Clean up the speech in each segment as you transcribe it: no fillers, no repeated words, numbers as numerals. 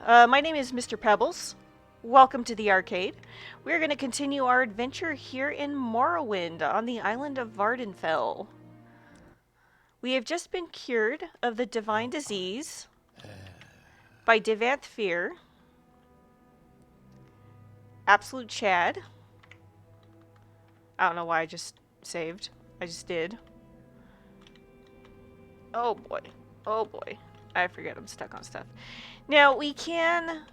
My name is Mr. Pebbles. Welcome to the arcade. We're going to continue our adventure here in Morrowind on the island of Vardenfell. We have just been cured of the divine disease by Fear, Absolute Chad. I don't know why I just saved. I just did. Oh boy. Oh boy. I forget I'm stuck on stuff. Now, we can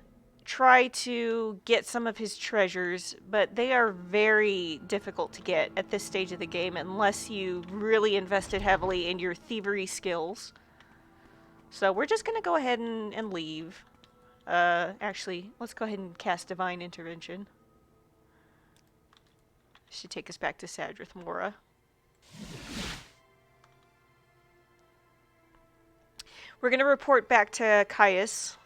try to get some of his treasures, but they are very difficult to get at this stage of the game unless you really invested heavily in your thievery skills. So we're just going to go ahead and leave. Actually, let's go ahead and cast Divine Intervention. Should take us back to Sadrith Mora. We're going to report back to Caius.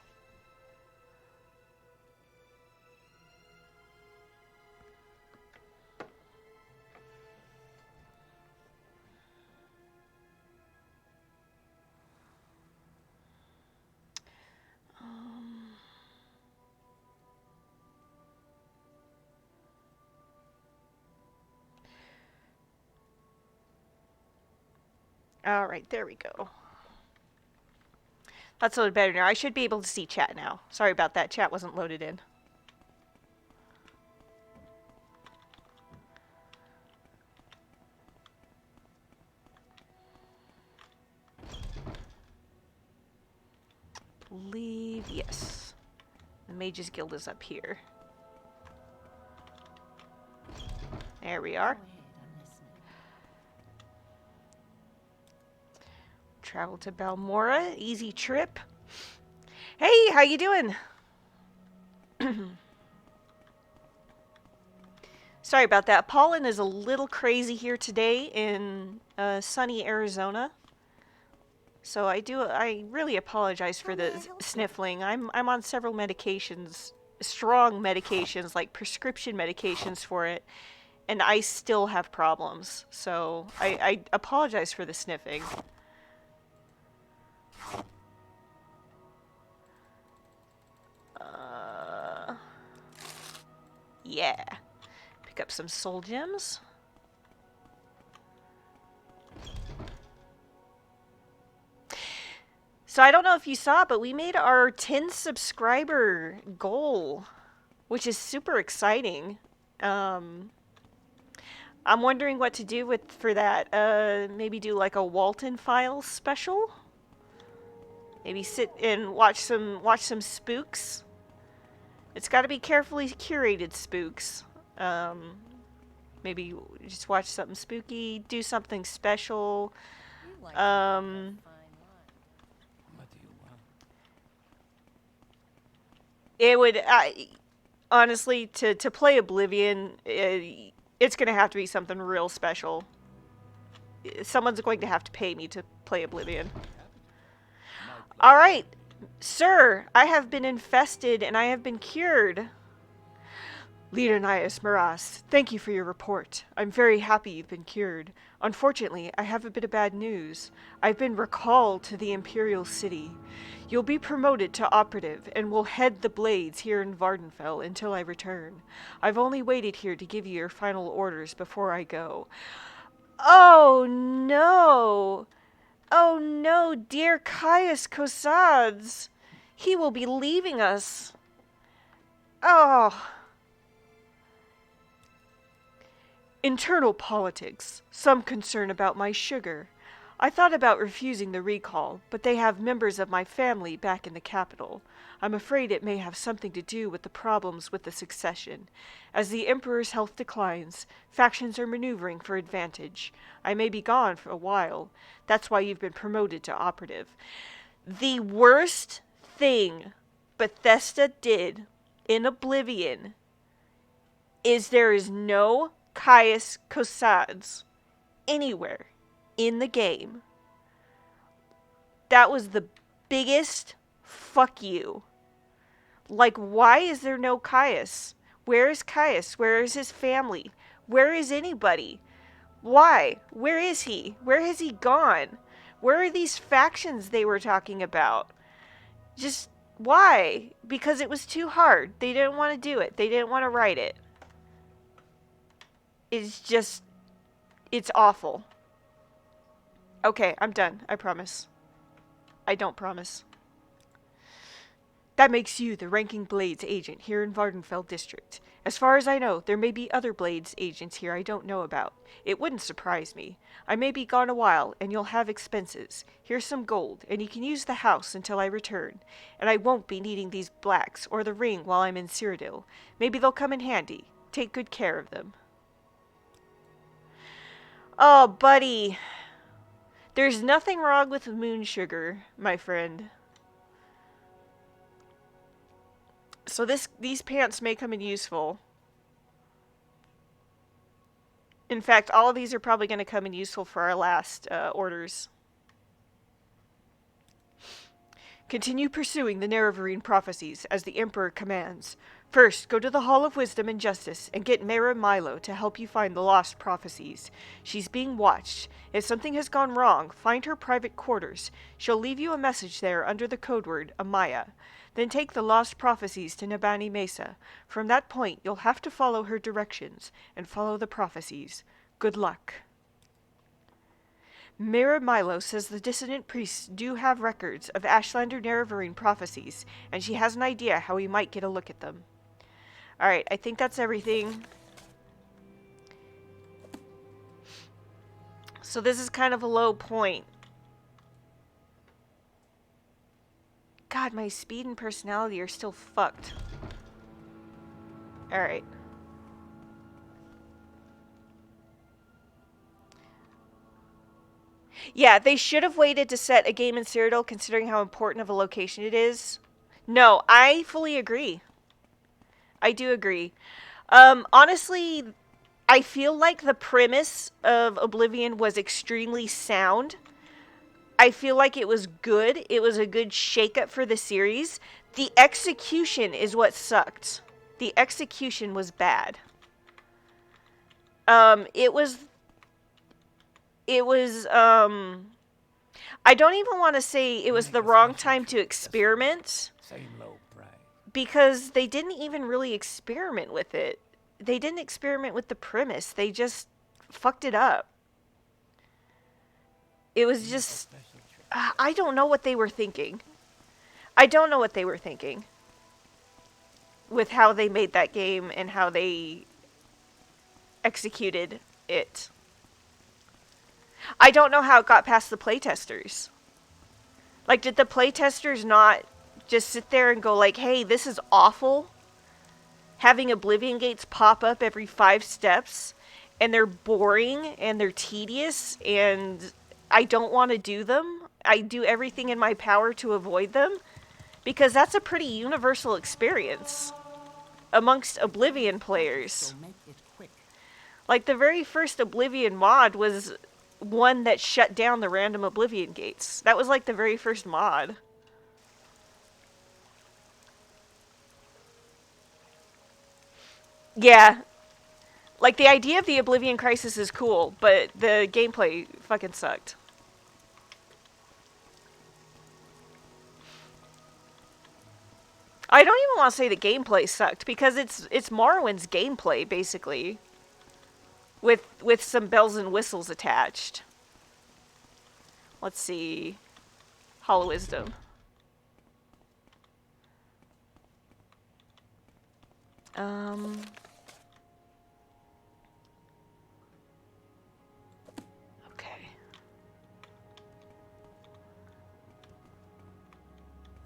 Alright, there we go. That's a little better now. I should be able to see chat now. Sorry about that. Chat wasn't loaded in. Believe, yes. The Mages Guild is up here. There we are. Travel to Balmora, easy trip. Hey, how you doing? Sorry about that. Pollen is a little crazy here today in sunny Arizona. So I really apologize for the sniffling. I'm on several medications, strong medications, like prescription medications for it, and I still have problems. So I apologize for the sniffing. Yeah. Pick up some soul gems. So I don't know if you saw, but we made our 10 subscriber goal, which is super exciting. I'm wondering what to do for that. Maybe do like a Walton Files special. Maybe sit and watch some spooks. It's got to be carefully curated spooks. Maybe just watch something spooky, do something special. It would, honestly, to play Oblivion, it's going to have to be something real special. Someone's going to have to pay me to play Oblivion. Alright, sir, I have been infested and I have been cured. Leader Nias Maras, thank you for your report. I'm very happy you've been cured. Unfortunately, I have a bit of bad news. I've been recalled to the Imperial City. You'll be promoted to operative and will head the Blades here in Vardenfell until I return. I've only waited here to give you your final orders before I go. Oh no! Oh no, dear Caius Cosads! He will be leaving us. Oh. Internal politics. Some concern about my sugar. I thought about refusing the recall, but they have members of my family back in the capital. I'm afraid it may have something to do with the problems with the succession. As the Emperor's health declines, factions are maneuvering for advantage. I may be gone for a while. That's why you've been promoted to operative. The worst thing Bethesda did in Oblivion is there is no Caius Cosads anywhere in the game. That was the biggest fuck you. Like, why is there no Caius? Where is Caius? Where is his family? Where is anybody? Why? Where is he? Where has he gone? Where are these factions they were talking about? Just, Why? Because it was too hard. They didn't want to do it. They didn't want to write it. It's just... It's awful. Okay, I'm done. I promise. I don't promise. That makes you the ranking Blades agent here in Vardenfell District. As far as I know, there may be other Blades agents here I don't know about. It wouldn't surprise me. I may be gone a while, and you'll have expenses. Here's some gold, and you can use the house until I return. And I won't be needing these blacks or the ring while I'm in Cyrodiil. Maybe they'll come in handy. Take good care of them. Oh, buddy. There's nothing wrong with moon sugar, my friend. So these pants may come in useful. In fact, all of these are probably going to come in useful for our last orders. Continue pursuing the Nerevarine prophecies as the Emperor commands. First, go to the Hall of Wisdom and Justice and get Mera Milo to help you find the lost prophecies. She's being watched. If something has gone wrong, find her private quarters. She'll leave you a message there under the code word Amaya. Then take the lost prophecies to Nabani Mesa. From that point, you'll have to follow her directions and follow the prophecies. Good luck. Mera Milo says the dissonant priests do have records of Ashlander Nerevarine prophecies, and she has an idea how we might get a look at them. Alright, I think that's everything. So this is kind of a low point. God, my speed and personality are still fucked. Alright. Yeah, they should have waited to set a game in Cyrodiil considering how important of a location it is. No, I fully agree. I do agree. Honestly, I feel like the premise of Oblivion was extremely sound. I feel like it was good. It was a good shakeup for the series. The execution is what sucked. The execution was bad. It was, I don't even want to say it was the wrong time to experiment. Because they didn't even really experiment with it. They didn't experiment with the premise. They just fucked it up. It was just... I don't know what they were thinking. I don't know what they were thinking. With how they made that game and how they executed it. I don't know how it got past the playtesters. Like, did the playtesters not just sit there and go like, hey, this is awful? Having Oblivion gates pop up every 5 steps, and they're boring, and they're tedious, and I don't want to do them. I do everything in my power to avoid them. Because that's a pretty universal experience amongst Oblivion players. Like, the very first Oblivion mod was one that shut down the random Oblivion gates. That was like the very first mod. Yeah. Like, the idea of the Oblivion Crisis is cool, but the gameplay fucking sucked. I don't even want to say the gameplay sucked, because it's Morrowind's gameplay, basically. With some bells and whistles attached. Let's see. Hall of Wisdom. Okay.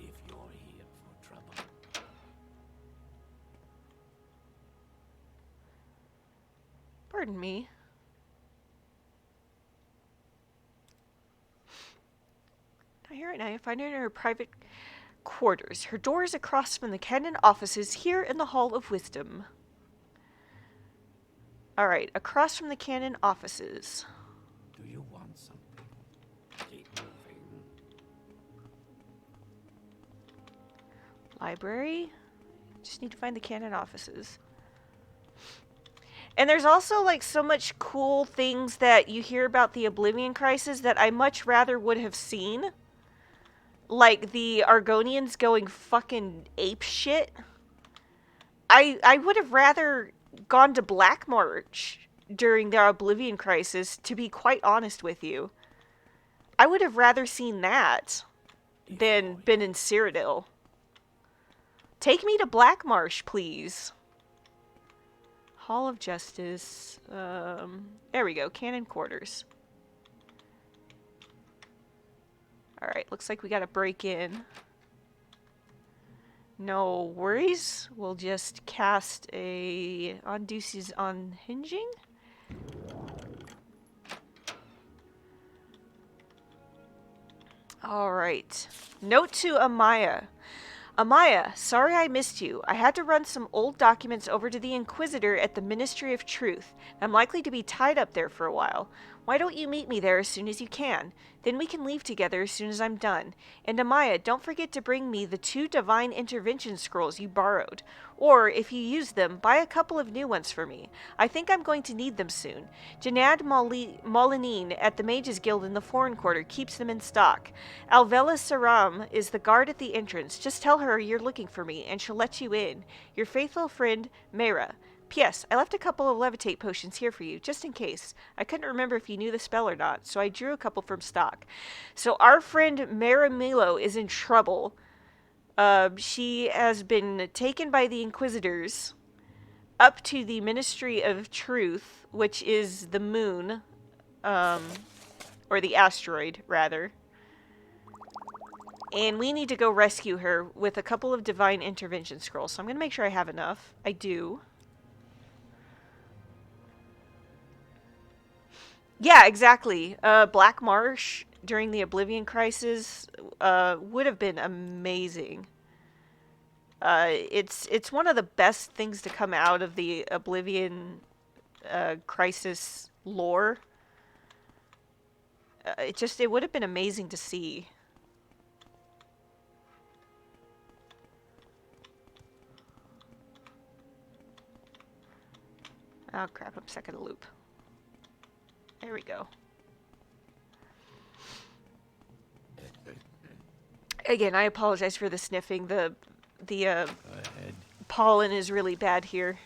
If you're here for trouble. Pardon me. Now here right now, you find her in her private quarters. Her door is across from the canon offices here in the Hall of Wisdom. Alright, across from the canon offices. Do you want something? Keep moving. Library. Just need to find the canon offices. And there's also like so much cool things that you hear about the Oblivion Crisis that I much rather would have seen. like the Argonians going fucking ape shit, I would have rather gone to Black March during the Oblivion Crisis, to be quite honest with you. I would have rather seen that than been in Cyrodiil. Take me to Black Marsh, please. Hall of Justice. There we go. Cannon Quarters. Alright, looks like we gotta break in. No worries. We'll just cast a Onduce's Unhinging. Alright. Note to Amaya. Amaya, sorry I missed you. I had to run some old documents over to the Inquisitor at the Ministry of Truth. I'm likely to be tied up there for a while. Why don't you meet me there as soon as you can? Then we can leave together as soon as I'm done. And Amaya, don't forget to bring me the 2 Divine Intervention Scrolls you borrowed. Or, if you use them, buy a couple of new ones for me. I think I'm going to need them soon. Janad Molinine at the Mages Guild in the Foreign Quarter keeps them in stock. Alvela Saram is the guard at the entrance. Just tell her you're looking for me, and she'll let you in. Your faithful friend, Mera. P.S. I left a couple of levitate potions here for you, just in case. I couldn't remember if you knew the spell or not, so I drew a couple from stock. So our friend Mera Milo is in trouble. She has been taken by the Inquisitors up to the Ministry of Truth, which is the moon, or the asteroid, rather. And we need to go rescue her with a couple of Divine Intervention Scrolls. So I'm going to make sure I have enough. I do. Yeah, exactly. Black Marsh during the Oblivion Crisis would have been amazing. It's one of the best things to come out of the Oblivion Crisis lore. It would have been amazing to see. Oh crap, I'm stuck in a loop. There we go. Again, I apologize for the sniffing. The pollen is really bad here.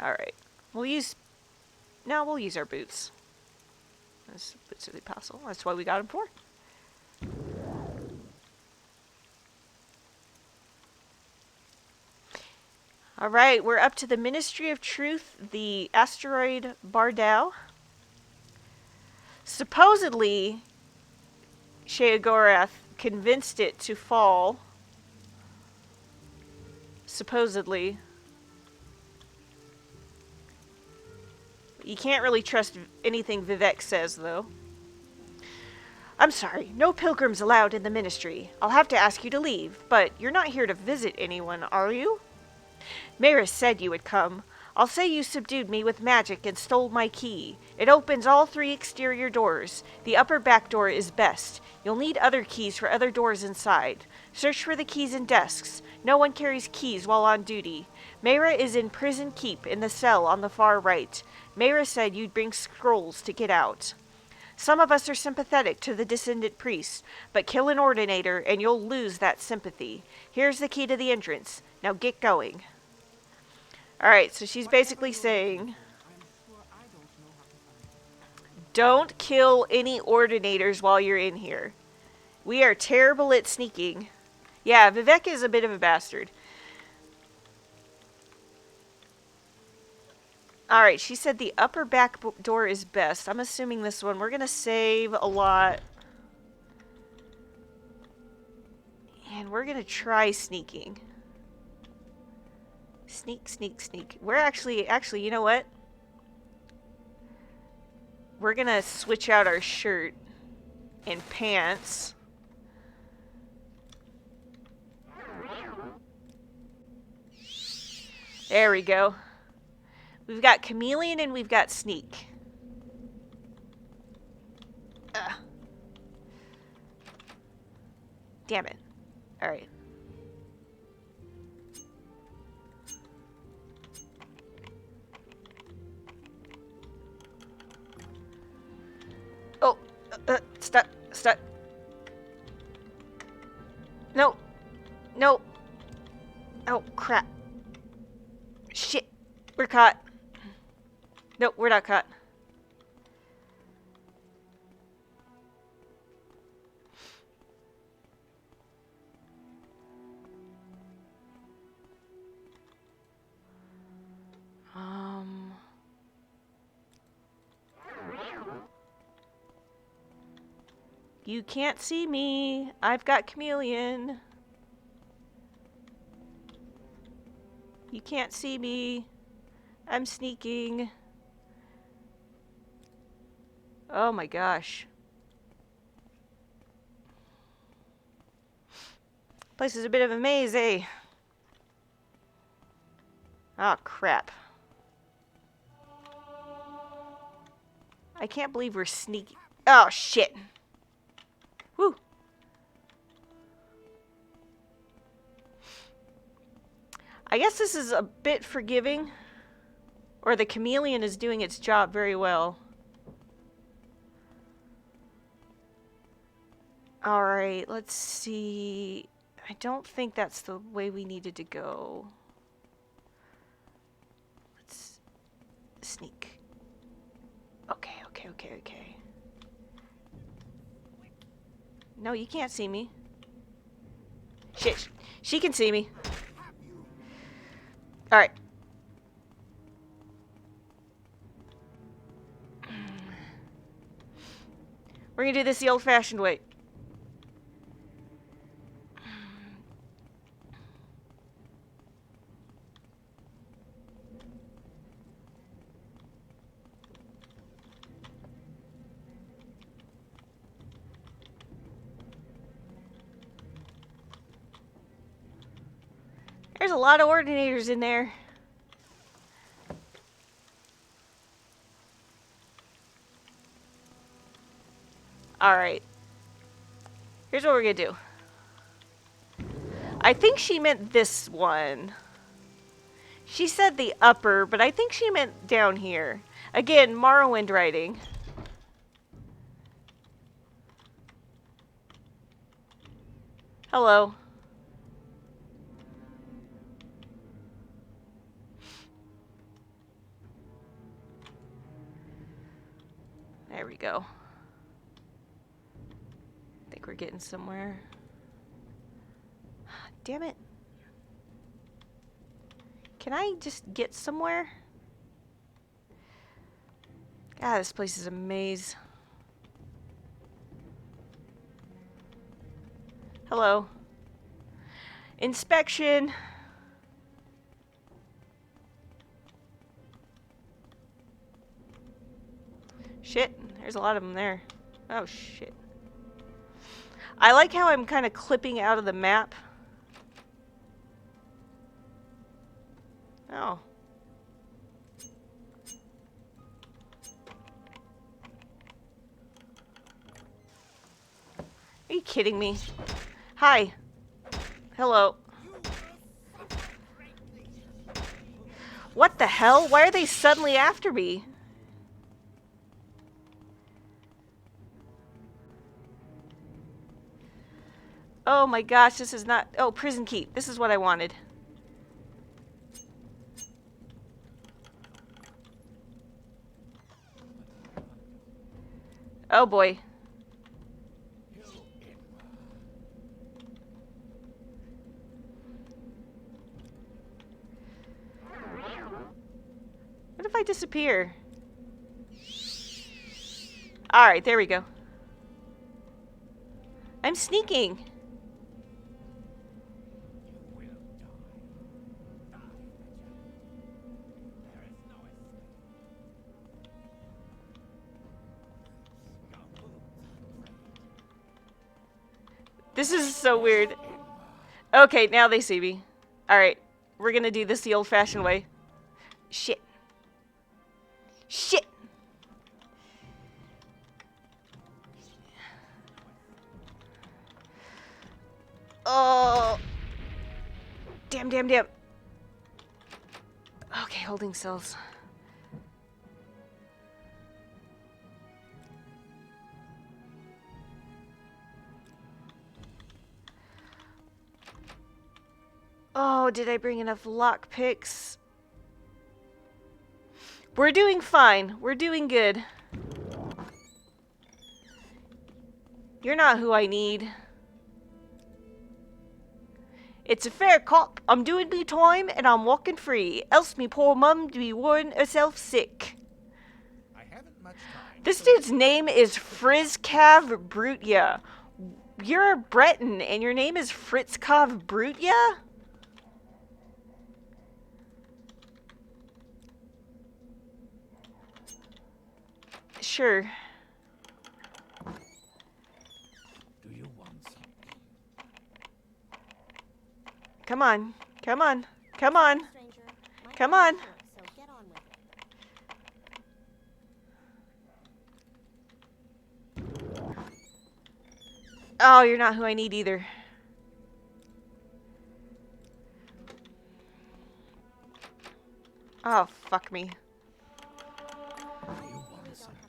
Alright. We'll use our boots. Boots of the Apostle. That's what we got them for. Alright, we're up to the Ministry of Truth, the asteroid Bardau. Supposedly, Sheogorath convinced it to fall. Supposedly. You can't really trust anything Vivek says, though. I'm sorry, no pilgrims allowed in the ministry. I'll have to ask you to leave, but you're not here to visit anyone, are you? Maris said you would come. I'll say you subdued me with magic and stole my key. It opens all 3 exterior doors. The upper back door is best. You'll need other keys for other doors inside. Search for the keys in desks. No one carries keys while on duty. Mayra is in Prison Keep in the cell on the far right. Mayra said you'd bring scrolls to get out. Some of us are sympathetic to the descendant priests, but kill an ordinator and you'll lose that sympathy. Here's the key to the entrance. Now get going. Alright, so she's basically saying, don't kill any ordinators while you're in here. We are terrible at sneaking. Yeah, Vivek is a bit of a bastard. Alright, she said the upper back door is best. I'm assuming this one. We're going to save a lot. And we're going to try sneaking. Sneak, sneak, sneak. We're actually, you know what? We're going to switch out our shirt and pants. There we go. We've got chameleon and we've got sneak. Ugh. Damn it. Alright. stuck. No. No. Oh, crap. Shit. We're caught. Nope, we're not caught. You can't see me. I've got chameleon. You can't see me. I'm sneaking. Oh my gosh. Place is a bit of a maze, eh? Oh crap. I can't believe we're sneaking. Oh shit. Whew. I guess this is a bit forgiving. Or the chameleon is doing its job very well. Alright, let's see. I don't think that's the way we needed to go. Let's sneak. Okay. No, you can't see me. Shit, she can see me. Alright. We're gonna do this the old-fashioned way. There's a lot of ordinators in there. Alright. Here's what we're gonna do. I think she meant this one. She said the upper, but I think she meant down here. Again, Morrowind writing. Hello. There we go. I think we're getting somewhere. Damn it. Can I just get somewhere? God, this place is a maze. Hello. Inspection. Shit, there's a lot of them there. Oh, shit. I like how I'm kind of clipping out of the map. Oh. Are you kidding me? Hi. Hello. What the hell? Why are they suddenly after me? Oh my gosh, this is not... Oh, prison keep. This is what I wanted. Oh boy. What if I disappear? Alright, there we go. I'm sneaking. This is so weird. Okay, now they see me. Alright, we're gonna do this the old-fashioned way. Shit. Shit! Oh! Damn. Okay, holding cells. Oh, did I bring enough lockpicks? We're doing fine. We're doing good. You're not who I need. It's a fair cop. I'm doing me time and I'm walking free. Else me poor mum be worrying herself sick. I haven't much time. This dude's name is Frizzcav Brutia. You're a Breton and your name is Fritzkov Brutia? Sure. Do you want something? Come on. Come on. Come on. Stranger, my Come on. time is short, so get on with it. Oh, you're not who I need either. Oh, fuck me. Do you want something?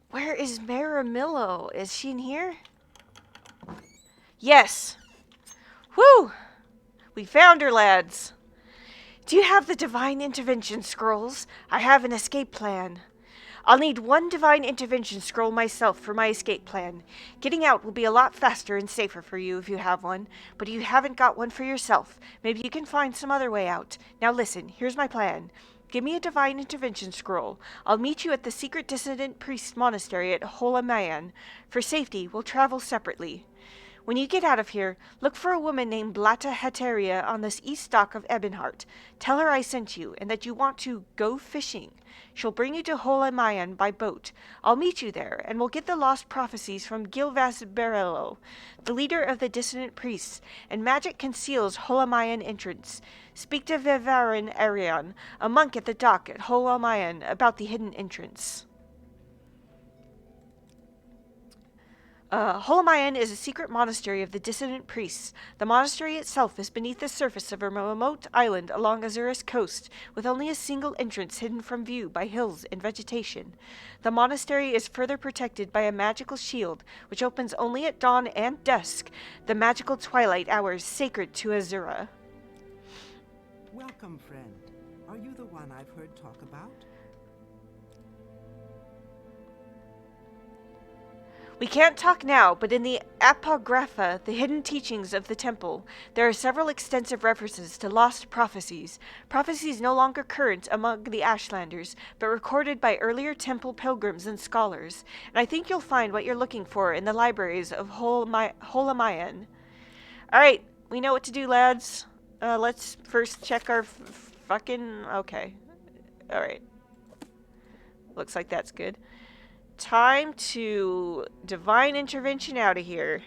Where is Maramillo? Is she in here? Yes. Woo! We found her, lads. Do you have the Divine Intervention Scrolls? I have an escape plan. I'll need one Divine Intervention Scroll myself for my escape plan. Getting out will be a lot faster and safer for you if you have one, but you haven't got one for yourself. Maybe you can find some other way out. Now listen, here's my plan. Give me a Divine Intervention Scroll. I'll meet you at the Secret Dissident Priest Monastery at Holamayan. For safety, we'll travel separately. When you get out of here, look for a woman named Blata Heteria on this east dock of Ebonheart. Tell her I sent you, and that you want to go fishing. She'll bring you to Holamayan by boat. I'll meet you there, and we'll get the lost prophecies from Gilvas Barello, the leader of the dissident priests, and magic conceals Holamayan entrance. Speak to Vivarin Arion, a monk at the dock at Holamayan, about the hidden entrance. Holamayan is a secret monastery of the dissident priests. The monastery itself is beneath the surface of a remote island along Azura's coast, with only a single entrance hidden from view by hills and vegetation. The monastery is further protected by a magical shield, which opens only at dawn and dusk, the magical twilight hours sacred to Azura. Welcome, friend. Are you the one I've heard talk about? We can't talk now, but in the Apocrypha, the hidden teachings of the temple, there are several extensive references to lost prophecies, prophecies no longer current among the Ashlanders, but recorded by earlier temple pilgrims and scholars, and I think you'll find what you're looking for in the libraries of Holamayan. Alright, we know what to do, lads. Let's first check our fucking... Okay. Alright. Looks like that's good. Time to divine intervention out of here.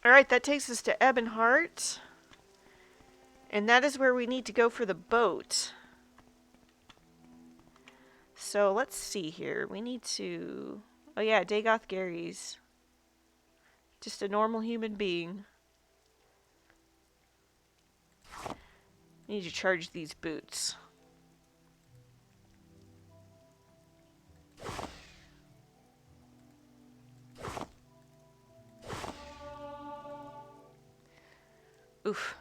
Alright, that takes us to Ebonheart. And that is where we need to go for the boat. So let's see here. We need to... Oh yeah, Dagoth Gary's. Just a normal human being. Need to charge these boots. Oof.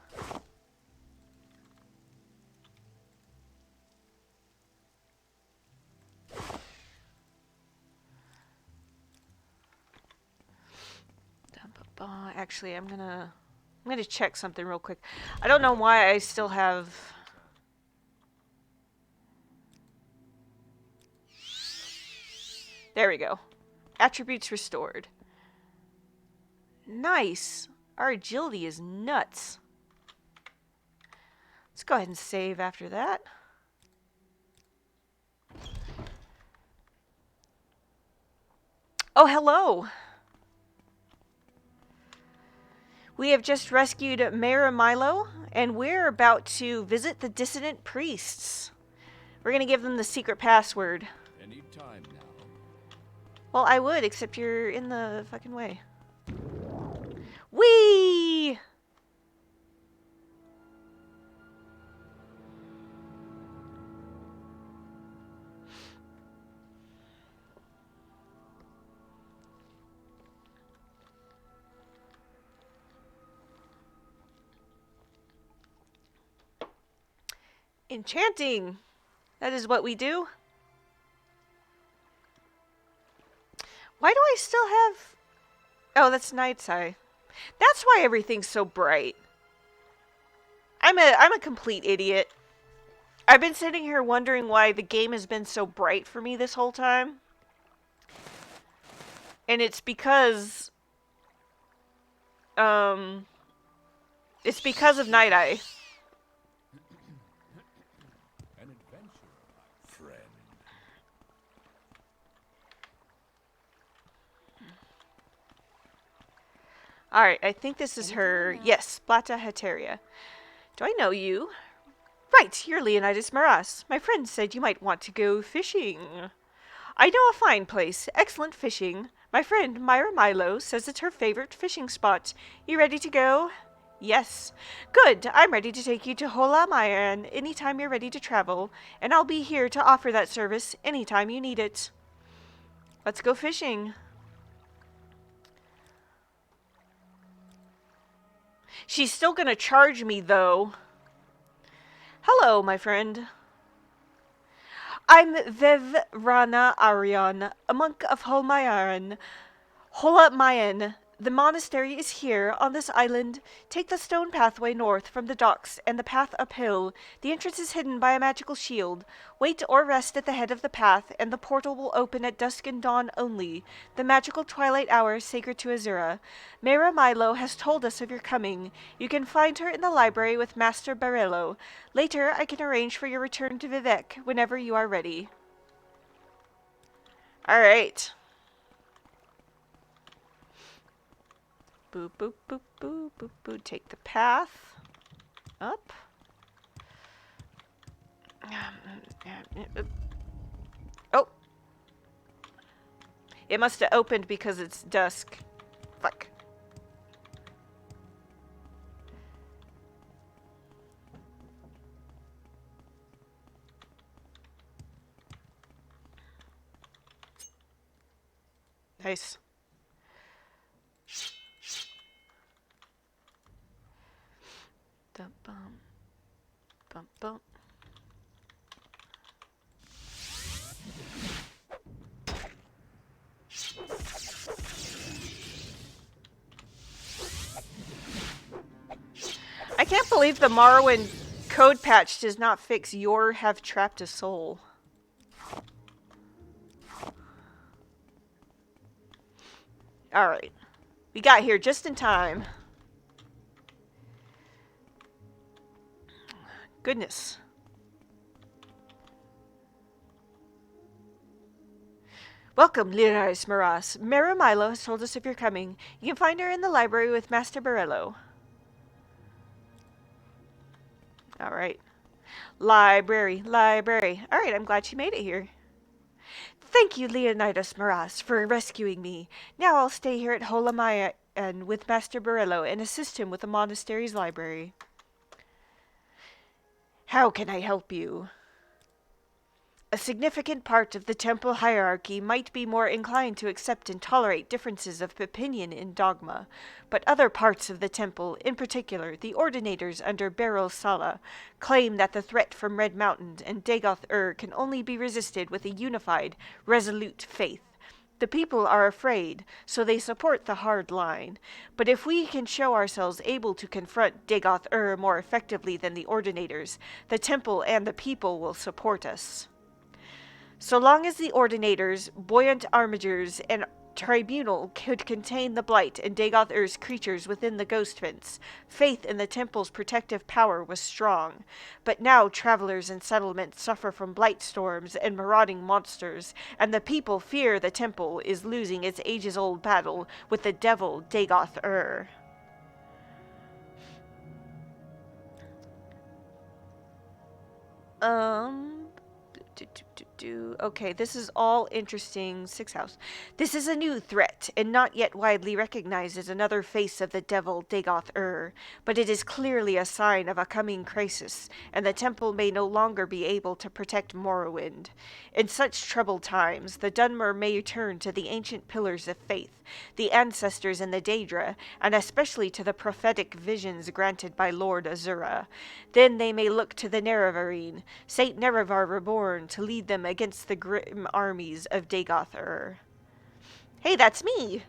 Actually, I'm gonna check something real quick. I don't know why I still have... There we go. Attributes restored. Nice. Our agility is nuts. Let's go ahead and save after that. Oh, hello. We have just rescued Maramillo, and we're about to visit the dissident priests. We're going to give them the secret password. Any time now. Well, I would, except you're in the fucking way. Whee! Enchanting! That is what we do. Why do I still have... Oh, that's Night's Eye. That's why everything's so bright. I'm a complete idiot. I've been sitting here wondering why the game has been so bright for me this whole time. And it's because... It's because of Night Eye. An adventurer, my friend. Alright, I think this is her... Yes, Plata Heteria. Do I know you? Right, you're Leonidas Maras. My friend said you might want to go fishing. I know a fine place. Excellent fishing. My friend, Myra Milo, says it's her favorite fishing spot. You ready to go? Yes. Good. I'm ready to take you to Hola Mayan anytime you're ready to travel, and I'll be here to offer that service anytime you need it. Let's go fishing. She's still gonna charge me, though. Hello, my friend. I'm Vev Rana Aryan, a monk of Holmayan. Holamayan. The monastery is here, on this island. Take the stone pathway north from the docks and the path uphill. The entrance is hidden by a magical shield. Wait or rest at the head of the path, and the portal will open at dusk and dawn only, the magical twilight hour sacred to Azura. Mera Milo has told us of your coming. You can find her in the library with Master Barello. Later, I can arrange for your return to Vivek whenever you are ready. Alright. Boop, boop, boop, boop, boop, boop. Take the path up. Oh. It must have opened because it's dusk. Fuck. Nice. Dum bum. Bum bum. I can't believe the Morrowind code patch does not fix your have trapped a soul. Alright. We got here just in time. Goodness. Welcome, Leonidas Maras. Mera Milo has told us of your coming. You can find her in the library with Master Barello. Alright. Library, library. Alright, I'm glad she made it here. Thank you, Leonidas Maras, for rescuing me. Now I'll stay here at Holamaya and with Master Barello and assist him with the monastery's library. How can I help you? A significant part of the temple hierarchy might be more inclined to accept and tolerate differences of opinion in dogma, but other parts of the temple, in particular the ordinators under Beryl Sala, claim that the threat from Red Mountain and Dagoth-Ur can only be resisted with a unified, resolute faith. The people are afraid, so they support the hard line. But if we can show ourselves able to confront Dagoth-Ur more effectively than the Ordinators, the temple and the people will support us. So long as the Ordinators, buoyant armigers, and tribunal could contain the Blight and Dagoth-Ur's creatures within the ghost fence, faith in the temple's protective power was strong. But now travelers in settlements suffer from blight storms and marauding monsters, and the people fear the temple is losing its ages-old battle with the devil Dagoth-Ur. Okay, this is all interesting. 6th house. This is a new threat, and not yet widely recognized as another face of the devil Dagoth-Ur, but it is clearly a sign of a coming crisis, and the temple may no longer be able to protect Morrowind. In such troubled times, the Dunmer may turn to the ancient pillars of faith, the ancestors in the Daedra, and especially to the prophetic visions granted by Lord Azura. Then they may look to the Nerevarine, Saint Nerevar reborn, to lead them against the grim armies of Dagoth-Ur. Hey, that's me!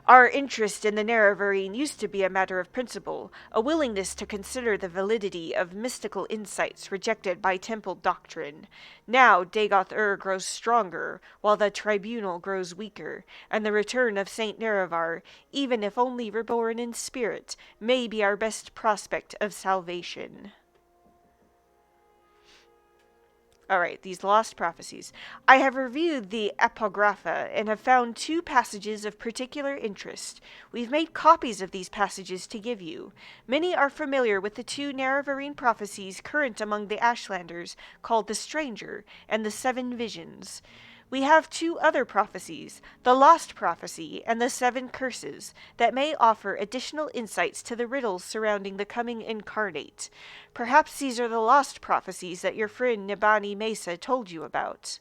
Our interest in the Nerevarine used to be a matter of principle, a willingness to consider the validity of mystical insights rejected by temple doctrine. Now Dagoth-Ur grows stronger, while the tribunal grows weaker, and the return of Saint Nerevar, even if only reborn in spirit, may be our best prospect of salvation. Alright, these lost prophecies. I have reviewed the Apocrypha and have found 2 passages of particular interest. We've made copies of these passages to give you. Many are familiar with the 2 Nerevarine prophecies current among the Ashlanders, called the Stranger and the 7 Visions. We have 2 other prophecies, the Lost Prophecy and the 7 Curses, that may offer additional insights to the riddles surrounding the coming incarnate. Perhaps these are the lost prophecies that your friend Nibani Mesa told you about.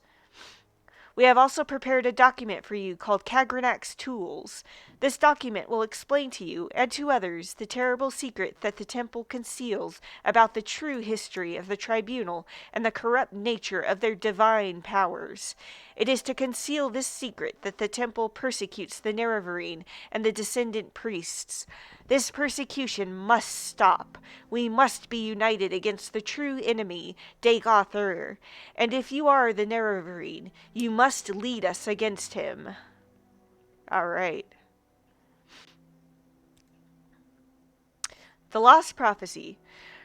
We have also prepared a document for you called Kagranak's Tools. This document will explain to you, and to others, the terrible secret that the temple conceals about the true history of the tribunal and the corrupt nature of their divine powers. It is to conceal this secret that the temple persecutes the Nerevarine and the descendant priests. This persecution must stop. We must be united against the true enemy, Dagoth-Ur. And if you are the Nerevarine, you must lead us against him. Alright. The Lost Prophecy.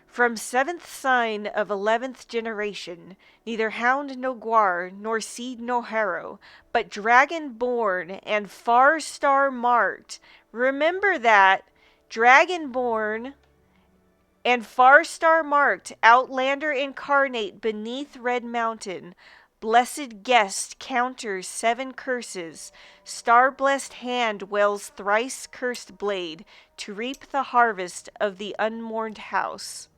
From 7th sign of 11th generation, neither hound no guar, nor seed no harrow, but dragon-born and far star-marked. Remember that. Dragon-born and far star-marked Outlander incarnate beneath Red Mountain. Blessed guest counters 7 curses. Star-blessed hand wells thrice cursed blade to reap the harvest of the unmourned house.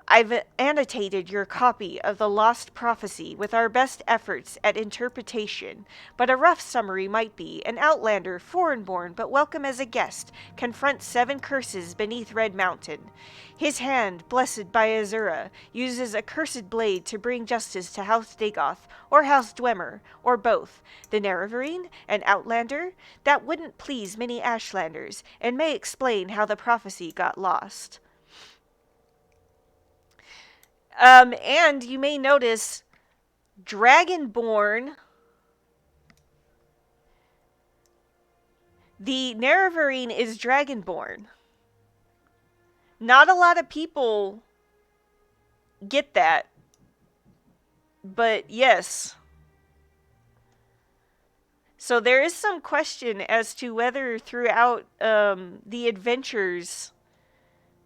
I've annotated your copy of the Lost Prophecy with our best efforts at interpretation, but a rough summary might be: an outlander, foreign-born but welcome as a guest, confronts 7 curses beneath Red Mountain. His hand, blessed by Azura, uses a cursed blade to bring justice to House Dagoth, or House Dwemer, or both. The Nerevarine, an outlander? That wouldn't please many Ashlanders, and may explain how the prophecy got lost. And you may notice Dragonborn. The Nerevarine is Dragonborn. Not a lot of people get that. But yes. So there is some question as to whether throughout the adventures,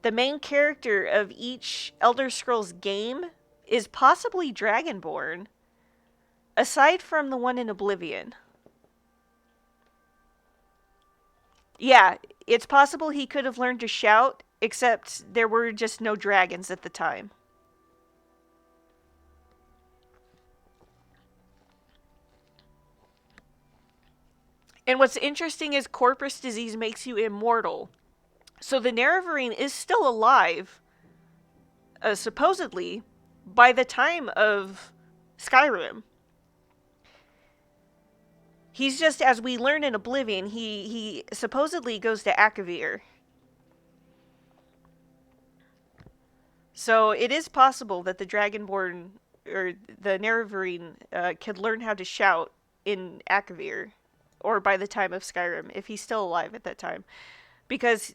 the main character of each Elder Scrolls game is possibly Dragonborn, aside from the one in Oblivion. Yeah, it's possible he could have learned to shout, except there were just no dragons at the time. And what's interesting is corpus disease makes you immortal. So the Nerevarine is still alive, supposedly, by the time of Skyrim. He's just, as we learn in Oblivion, he supposedly goes to Akavir. So it is possible that the Dragonborn, or the Nerevarine, could learn how to shout in Akavir, or by the time of Skyrim, if he's still alive at that time. Because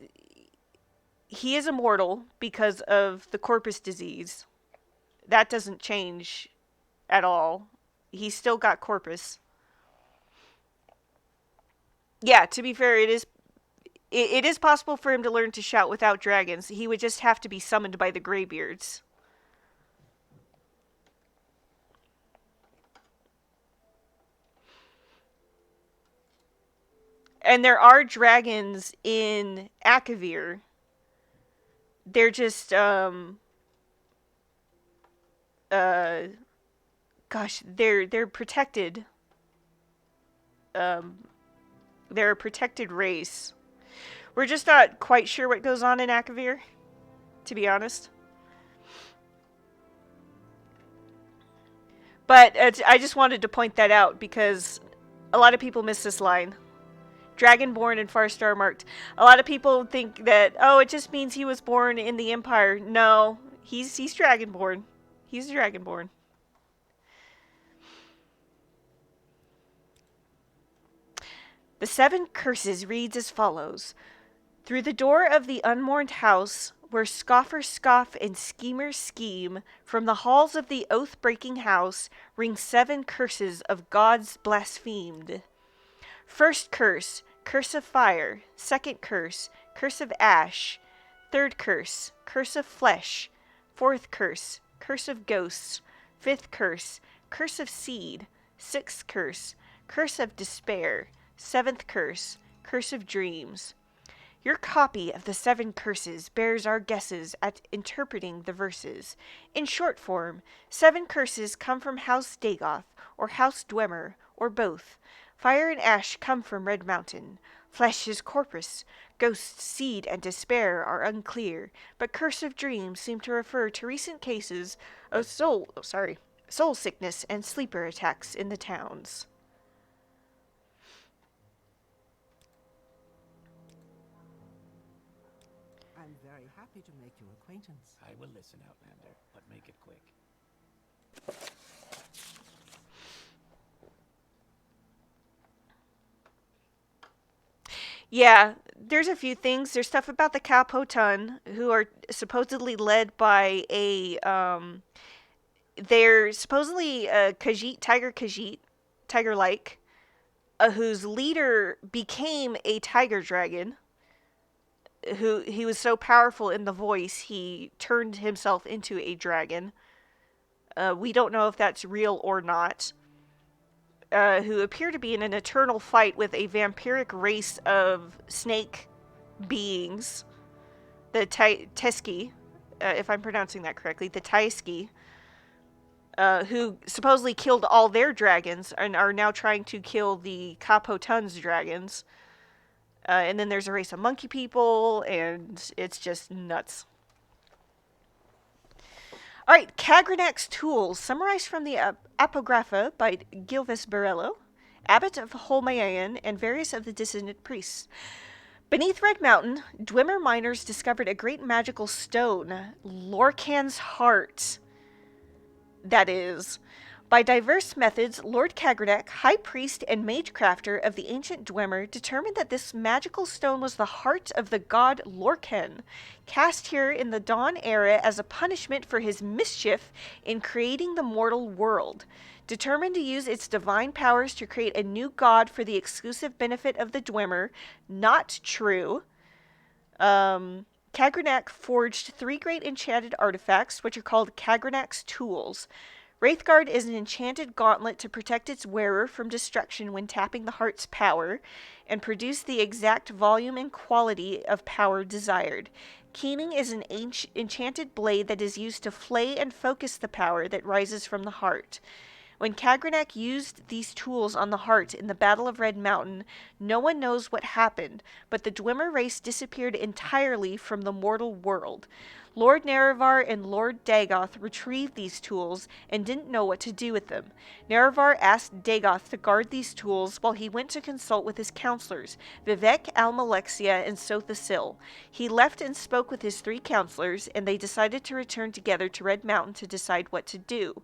he is immortal because of the corpus disease. That doesn't change at all. He's still got corpus. Yeah, to be fair, it is possible for him to learn to shout without dragons. He would just have to be summoned by the Greybeards. And there are dragons in Akavir. They're just, they're protected. They're a protected race. We're just not quite sure what goes on in Akavir, to be honest. But I just wanted to point that out because a lot of people miss this line. Dragonborn and Farstar marked. A lot of people think that, oh, it just means he was born in the Empire. No, he's Dragonborn. He's Dragonborn. The 7 curses reads as follows. Through the door of the unmourned house, where scoffers scoff and schemers scheme, from the halls of the oath-breaking house, ring 7 curses of gods blasphemed. First curse, curse of fire. Second curse, curse of ash. Third curse, curse of flesh. Fourth curse, curse of ghosts. Fifth curse, curse of seed. Sixth curse, curse of despair. Seventh curse, curse of dreams. Your copy of the 7 curses bears our guesses at interpreting the verses. In short form, 7 curses come from House Dagoth, or House Dwemer, or both. Fire and ash come from Red Mountain. Flesh is corpus. Ghosts, seed, and despair are unclear, but curse of dreams seem to refer to recent cases of soul sickness and sleeper attacks in the towns. I'm very happy to make your acquaintance. I will listen, Outlander, but make it quick. Yeah, there's a few things. There's stuff about the Capoton, who are supposedly led by a, they're supposedly a Khajiit, tiger-like, whose leader became a tiger dragon, who he was so powerful in the voice, he turned himself into a dragon. We don't know if that's real or not. Who appear to be in an eternal fight with a vampiric race of snake beings, the TES3, if I'm pronouncing that correctly, the TES3, who supposedly killed all their dragons and are now trying to kill the Capoton's dragons. And then there's a race of monkey people, and it's just nuts. Alright, Kagranak's tools, summarized from the Apocrypha by Gilvis Borello, abbot of Holmayan, and various of the dissident priests. Beneath Red Mountain, Dwemer miners discovered a great magical stone, Lorcan's Heart. That is. By diverse methods, Lord Kagranak, high priest and magecrafter of the ancient Dwemer, determined that this magical stone was the heart of the god Lorcan, cast here in the Dawn era as a punishment for his mischief in creating the mortal world. Determined to use its divine powers to create a new god for the exclusive benefit of the Dwemer. Not true. Kagranak forged 3 great enchanted artifacts, which are called Kagranak's tools. Wraithguard is an enchanted gauntlet to protect its wearer from destruction when tapping the heart's power, and produce the exact volume and quality of power desired. Keening is an enchanted blade that is used to flay and focus the power that rises from the heart. When Kagranak used these tools on the heart in the Battle of Red Mountain, no one knows what happened, but the Dwemer race disappeared entirely from the mortal world. Lord Nerevar and Lord Dagoth retrieved these tools and didn't know what to do with them. Nerevar asked Dagoth to guard these tools while he went to consult with his counselors, Vivek, Almalexia, and Sothasil. He left and spoke with his 3 counselors, and they decided to return together to Red Mountain to decide what to do.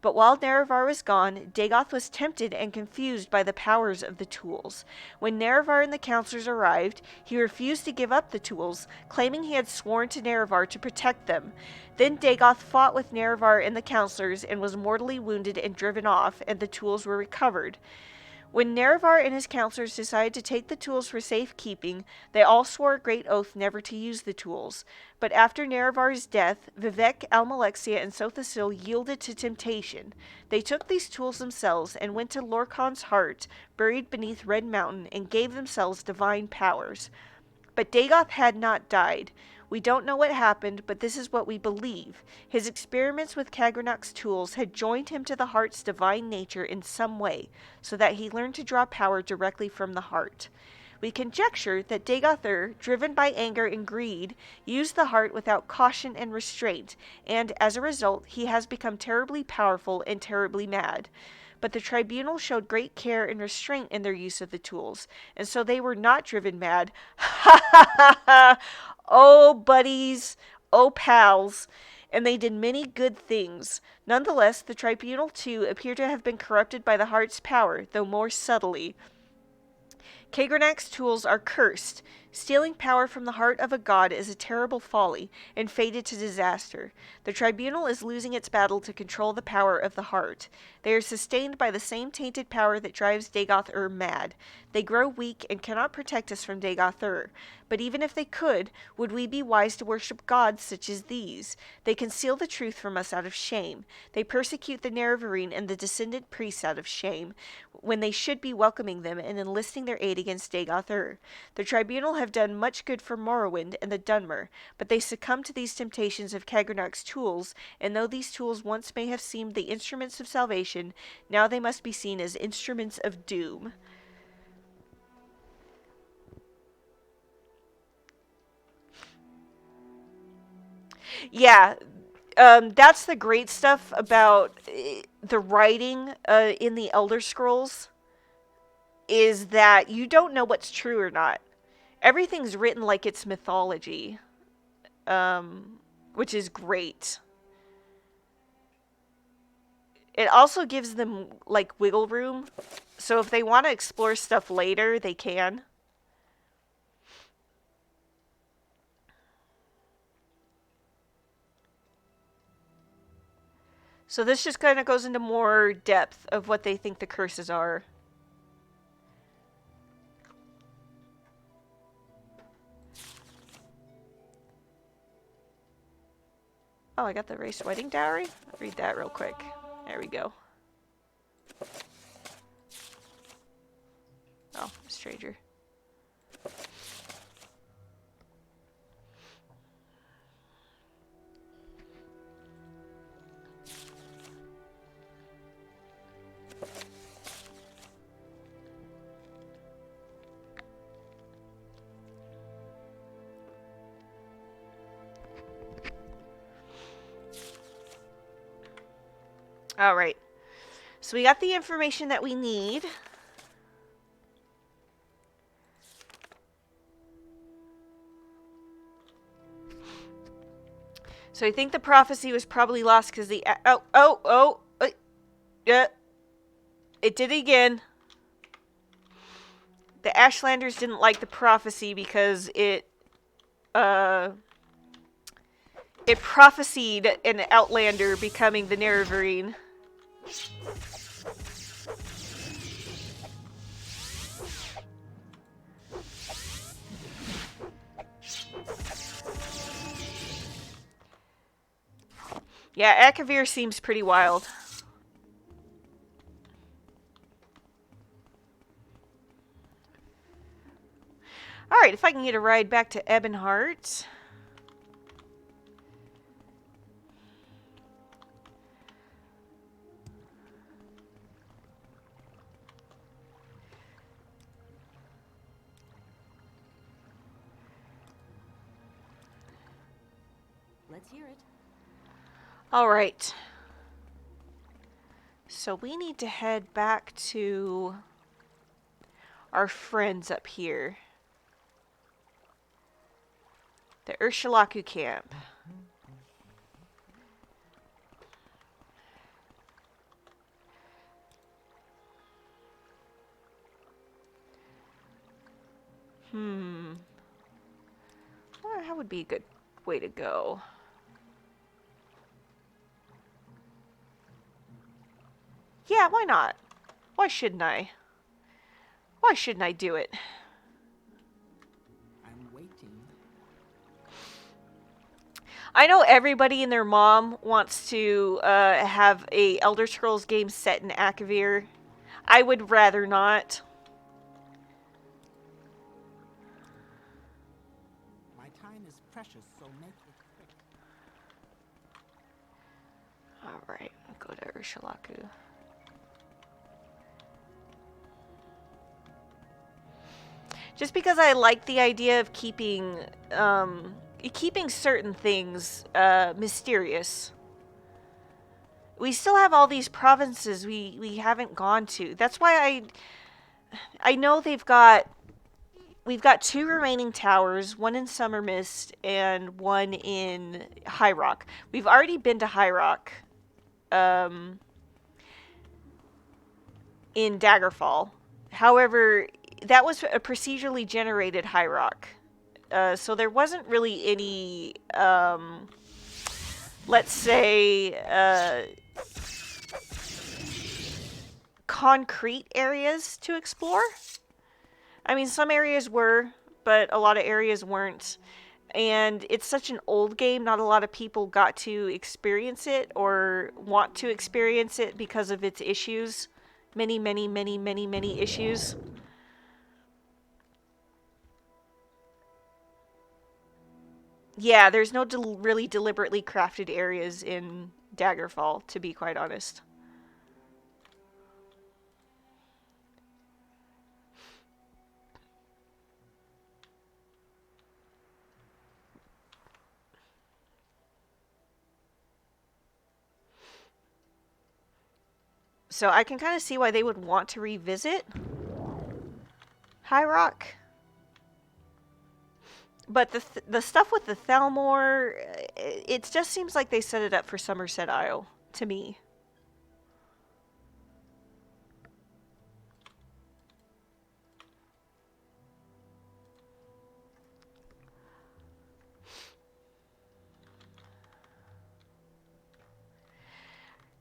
But while Nerevar was gone, Dagoth was tempted and confused by the powers of the tools. When Nerevar and the counselors arrived, he refused to give up the tools, claiming he had sworn to Nerevar to protect them. Then Dagoth fought with Nerevar and the counselors and was mortally wounded and driven off, and the tools were recovered. When Nerevar and his counselors decided to take the tools for safekeeping, they all swore a great oath never to use the tools. But after Nerevar's death, Vivek, Almalexia, and Sothasil yielded to temptation. They took these tools themselves and went to Lorkhan's heart, buried beneath Red Mountain, and gave themselves divine powers. But Dagoth had not died. We don't know what happened, but this is what we believe. His experiments with Kagranak's tools had joined him to the heart's divine nature in some way, so that he learned to draw power directly from the heart. We conjecture that Dagoth, driven by anger and greed, used the heart without caution and restraint, and as a result, he has become terribly powerful and terribly mad. But the tribunal showed great care and restraint in their use of the tools, and so they were not driven mad. Ha ha ha ha! Oh, buddies! Oh, pals! And they did many good things. Nonetheless, the tribunal too appear to have been corrupted by the heart's power, though more subtly. Kagranak's tools are cursed. Stealing power from the heart of a god is a terrible folly, and fated to disaster. The tribunal is losing its battle to control the power of the heart. They are sustained by the same tainted power that drives Dagoth mad. They grow weak and cannot protect us from Dagoth. But even if they could, would we be wise to worship gods such as these? They conceal the truth from us out of shame. They persecute the Nerevarine and the descendant priests out of shame, when they should be welcoming them and enlisting their aid against Dagoth. The tribunal have done much good for Morrowind and the Dunmer, but they succumb to these temptations of Kagranak's tools, and though these tools once may have seemed the instruments of salvation, now they must be seen as instruments of doom. Yeah, that's the great stuff about the writing in the Elder Scrolls, is that you don't know what's true or not. Everything's written like it's mythology, which is great. It also gives them, like, wiggle room, so if they want to explore stuff later, they can. So this just kind of goes into more depth of what they think the curses are. Oh, I got the race wedding dowry? I'll read that real quick. There we go. Oh, stranger. Alright, so we got the information that we need. So I think the prophecy was probably lost because the... yeah. It did it again. The Ashlanders didn't like the prophecy because it prophesied an Outlander becoming the Nerevarine. Yeah, Akavir seems pretty wild. Alright, if I can get a ride back to Ebonheart. Let's hear it. Alright. So we need to head back to our friends up here. The Ursulaku camp. Well, that would be a good way to go. Yeah, why not? Why shouldn't I? Why shouldn't I do it? I'm waiting. I know everybody and their mom wants to have a Elder Scrolls game set in Akavir. I would rather not. My time is precious, so make it quick. Alright, I'll go to Ursulaku. Just because I like the idea of keeping certain things mysterious. We still have all these provinces we haven't gone to. That's why I know we've got 2 remaining towers, one in Summer Mist and one in High Rock. We've already been to High Rock in Daggerfall. However, that was a procedurally generated High Rock. So there wasn't really any, let's say, concrete areas to explore. I mean, some areas were, but a lot of areas weren't. And it's such an old game, not a lot of people got to experience it or want to experience it because of its issues. Many, many, many, many, many issues. Yeah, there's no really deliberately crafted areas in Daggerfall, to be quite honest. So I can kind of see why they would want to revisit High Rock. But the stuff with the Thalmor, it just seems like they set it up for Somerset Isle, to me.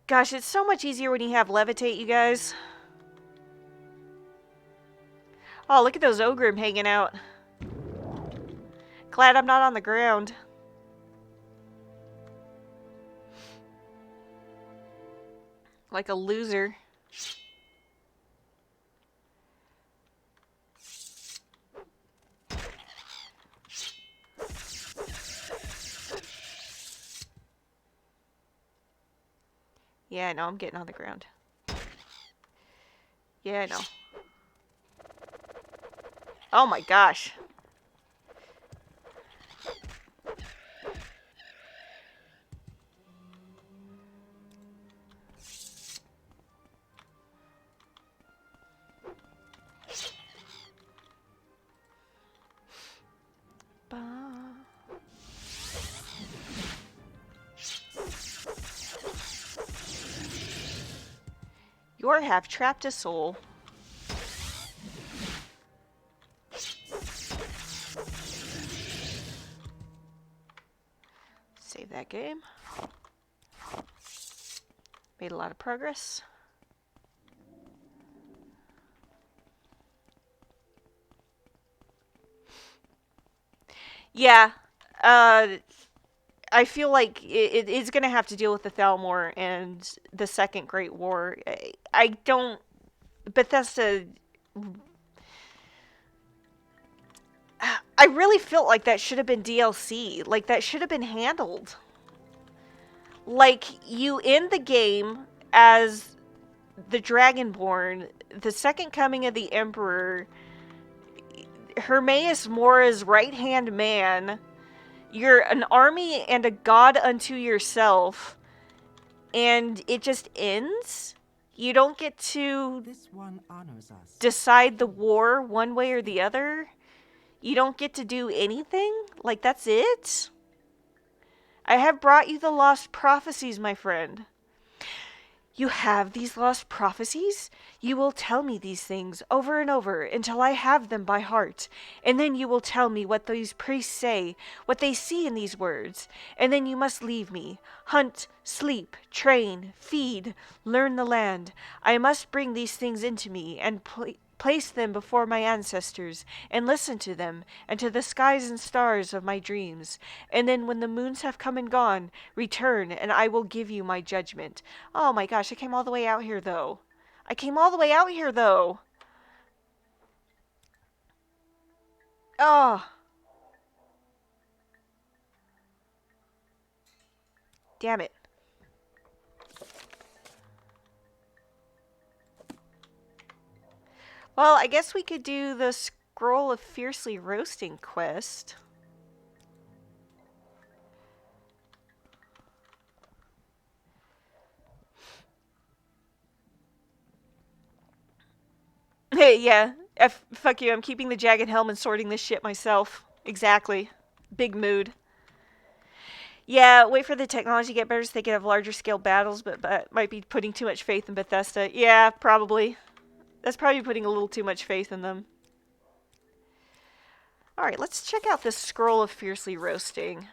Gosh, it's so much easier when you have Levitate, you guys. Oh, look at those Ogrim hanging out. Glad I'm not on the ground. Like a loser. Yeah, I know, I'm getting on the ground. Yeah, I know. Oh my gosh. Your have trapped a soul. Save that game. Made a lot of progress. Yeah, I feel like it is going to have to deal with the Thalmor and the Second Great War. I don't... Bethesda... I really felt like that should have been DLC. Like, that should have been handled. Like, you end the game as the Dragonborn, the second coming of the Emperor, Hermaeus Mora's right-hand man. You're an army and a god unto yourself, and it just ends? You don't get to This one honors us. decide the war one way or the other? You don't get to do anything? Like, that's it? I have brought you the lost prophecies, my friend. You have these lost prophecies? You will tell me these things over and over until I have them by heart. And then you will tell me what these priests say, what they see in these words. And then you must leave me. Hunt, sleep, train, feed, learn the land. I must bring these things into me and place them before my ancestors, and listen to them, and to the skies and stars of my dreams. And then when the moons have come and gone, return, and I will give you my judgment. Oh my gosh, I came all the way out here, though. I came all the way out here, though. Oh. Damn it. Well, I guess we could do the Scroll of Fiercely Roasting quest. Hey, yeah. Fuck you, I'm keeping the jagged helm and sorting this shit myself. Exactly. Big mood. Yeah, wait for the technology to get better so they can have larger scale battles, but might be putting too much faith in Bethesda. Yeah, probably. That's probably putting a little too much faith in them. Alright, let's check out this Scroll of Fiercely Roasting.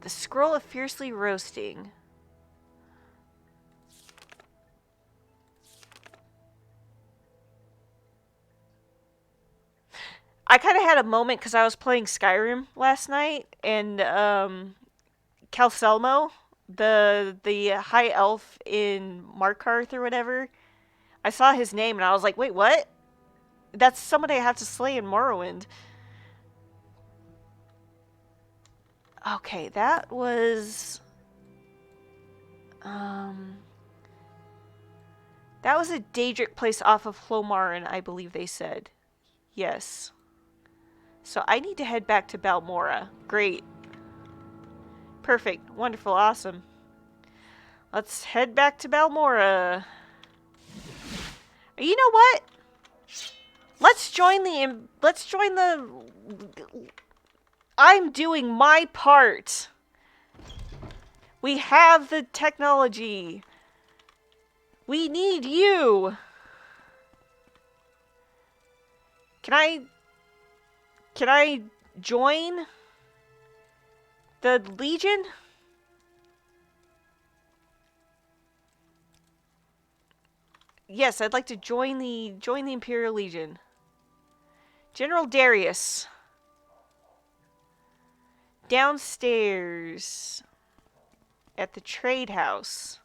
The Scroll of Fiercely Roasting. I kind of had a moment because I was playing Skyrim last night, and Calcelmo, the high elf in Markarth or whatever, I saw his name and I was like, wait, what? That's somebody I have to slay in Morrowind. Okay, that was... that was a Daedric place off of Hlomaren, I believe they said. Yes. So I need to head back to Balmora. Great. Perfect. Wonderful. Awesome. Let's head back to Balmora. You know what? Let's join the... I'm doing my part. We have the technology. We need you. Can I join the Legion? Yes, I'd like to join the Imperial Legion. General Darius. Downstairs at the trade house.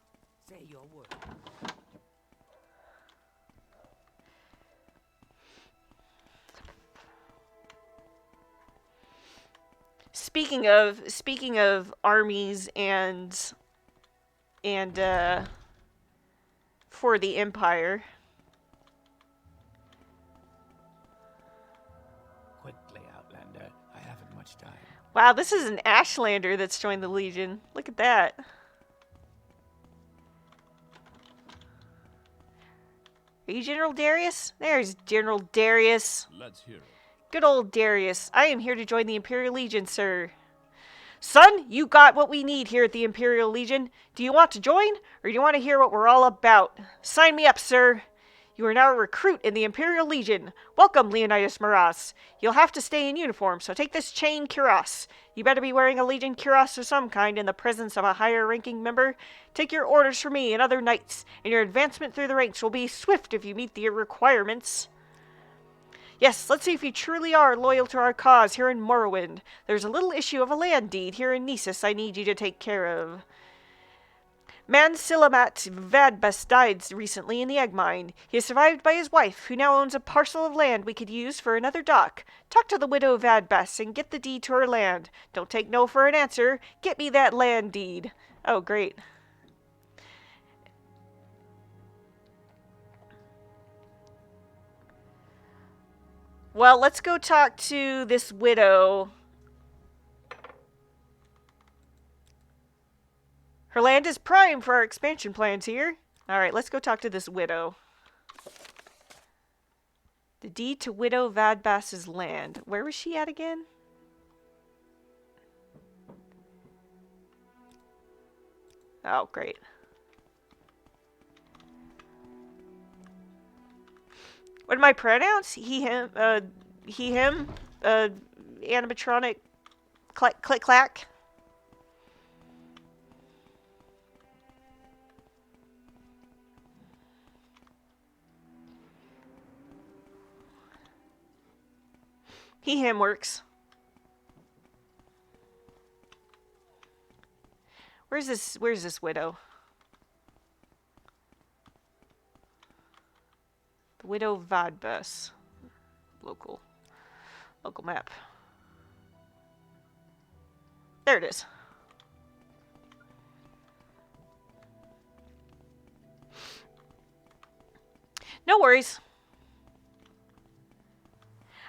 Say your word. Speaking of armies and for the Empire. Quickly, Outlander. I haven't much time. Wow, this is an Ashlander that's joined the Legion. Look at that. Are you General Darius? There's General Darius. Let's hear it. Good old Darius. I am here to join the Imperial Legion, sir. Son, you got what we need here at the Imperial Legion. Do you want to join, or do you want to hear what we're all about? Sign me up, sir. You are now a recruit in the Imperial Legion. Welcome, Leonidas Moras. You'll have to stay in uniform, so take this chain cuirass. You better be wearing a Legion cuirass of some kind in the presence of a higher-ranking member. Take your orders from me and other knights, and your advancement through the ranks will be swift if you meet the requirements. Yes, let's see if you truly are loyal to our cause here in Morrowind. There's a little issue of a land deed here in Nessus I need you to take care of. Mansilamat Vadbas died recently in the egg mine. He is survived by his wife, who now owns a parcel of land we could use for another dock. Talk to the widow Vadbas and get the deed to her land. Don't take no for an answer. Get me that land deed. Oh, great. Well, let's go talk to this widow. Her land is prime for our expansion plans here. Alright, let's go talk to this widow. The deed to Widow Vadbas's land. Where was she at again? Oh, great. What are my pronouns? He, him, animatronic, click, click, clack. He, him works. Where's this widow? The widow Vadbus. Local map. There it is. No worries.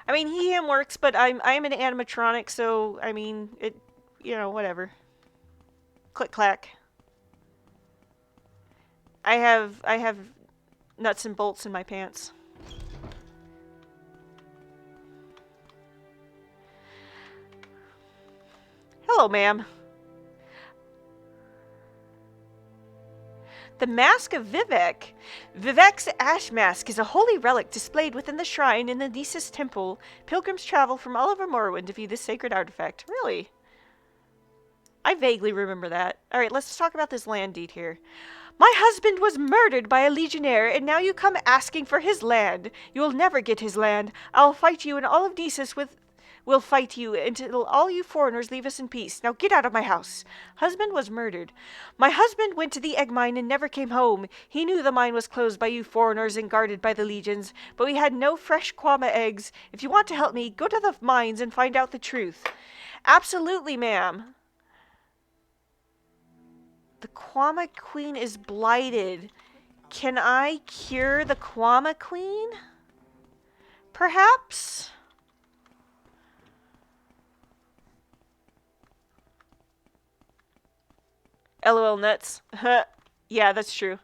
I mean, he, him works, but I'm an animatronic, so I mean, it, you know, whatever. Click clack. I have nuts and bolts in my pants. Hello, ma'am. The Mask of Vivek. Vivek's ash mask is a holy relic displayed within the shrine in the Nisus temple. Pilgrims travel from all over Morrowind to view this sacred artifact. Really? I vaguely remember that. Alright, let's talk about this land deed here. My husband was murdered by a legionnaire, and now you come asking for his land. You will never get his land. I'll fight you, and all of Nisus will fight you until all you foreigners leave us in peace. Now get out of my house. Husband was murdered. My husband went to the egg mine and never came home. He knew the mine was closed by you foreigners and guarded by the legions, but we had no fresh Kwama eggs. If you want to help me, go to the mines and find out the truth. Absolutely, ma'am. The Kwama Queen is blighted. Can I cure the Kwama Queen? Perhaps? LOL nuts. Yeah, that's true.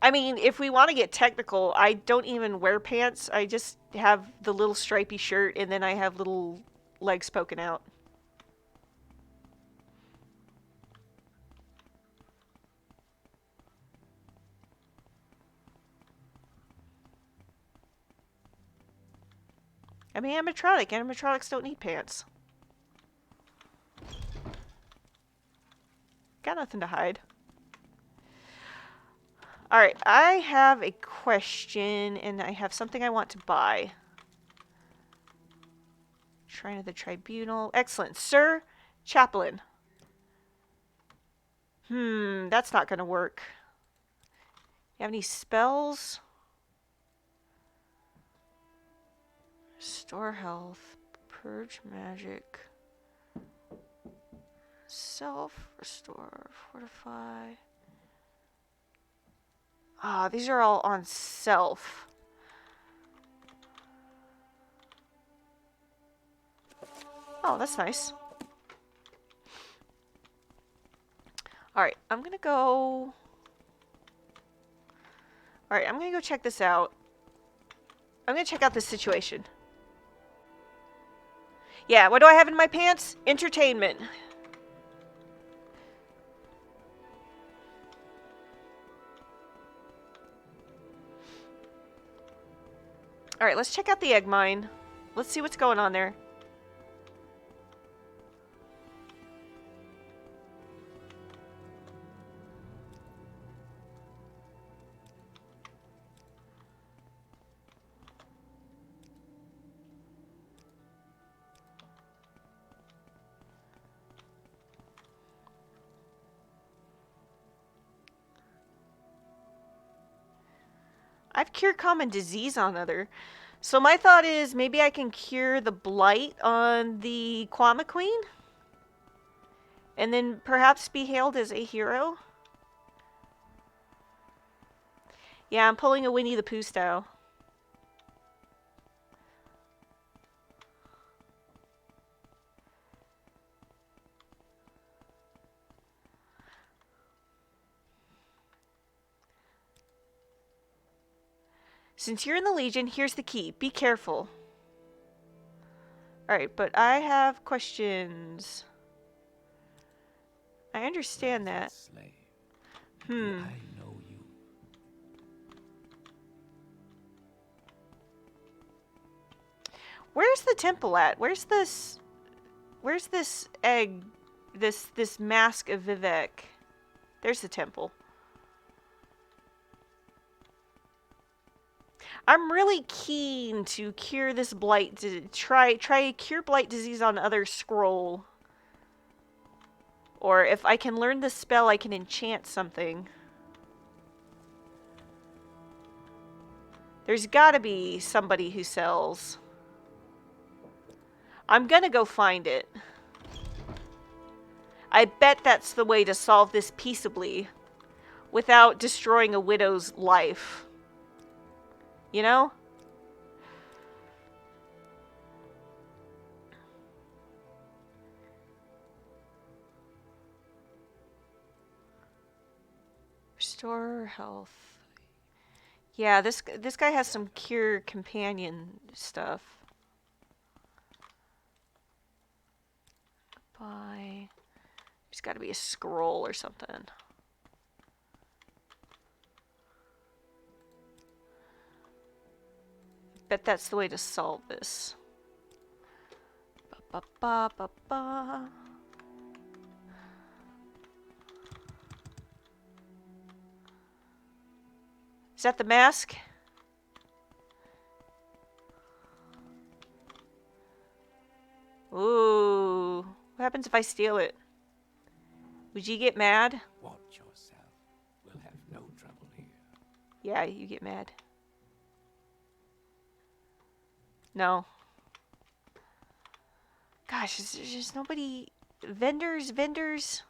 I mean, if we want to get technical, I don't even wear pants. I just have the little stripy shirt, and then I have little legs poking out. I mean, animatronic. Animatronics don't need pants. Got nothing to hide. Alright, I have a question, and I have something I want to buy. Shrine of the Tribunal. Excellent. Sir Chaplain. That's not gonna work. You have any spells? Restore health. Purge magic. Self. Restore. Fortify. Ah, these are all on self. Oh, that's nice. Alright, I'm gonna go... Alright, I'm gonna go check this out. I'm gonna check out this situation. Yeah, what do I have in my pants? Entertainment. Alright, let's check out the egg mine. Let's see what's going on there. I've cured common disease on other. So my thought is maybe I can cure the blight on the Kwama Queen? And then perhaps be hailed as a hero? Yeah, I'm pulling a Winnie the Pooh style. Since you're in the Legion, here's the key. Be careful. Alright, but I have questions. I understand that. Slave. Do I know you? Where's the temple at? Where's this egg? This mask of Vivek. There's the temple. I'm really keen to cure this blight. Try cure blight disease on other scroll. Or if I can learn the spell, I can enchant something. There's gotta be somebody who sells. I'm gonna go find it. I bet that's the way to solve this peaceably without destroying a widow's life. You know? Restore health. Yeah, this guy has some cure companion stuff. Bye. There's got to be a scroll or something. Bet that's the way to solve this. Ba ba ba ba. Is that the mask? Ooh. What happens if I steal it? Would you get mad? Watch yourself. We'll have no trouble here. Yeah, you get mad. No. Gosh, there's just nobody... Vendors?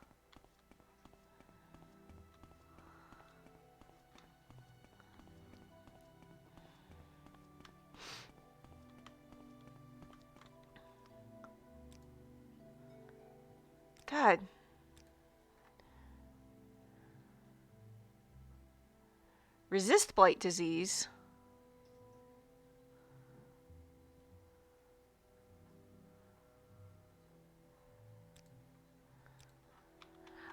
God. Resist blight disease.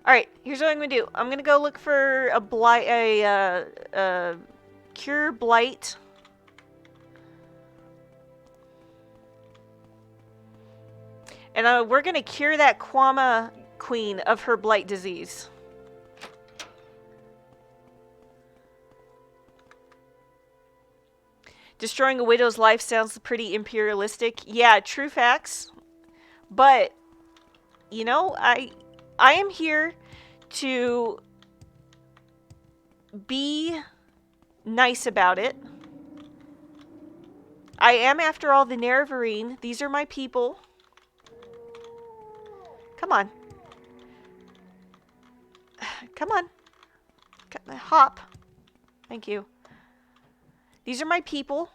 Alright, here's what I'm gonna do. I'm gonna go look for a blight, cure blight. And we're gonna cure that Kwama queen of her blight disease. Destroying a widow's life sounds pretty imperialistic. Yeah, true facts. But, you know, I am here to be nice about it. I am, after all, the Nerevarine. These are my people. Come on. Come on. Hop. Thank you. These are my people.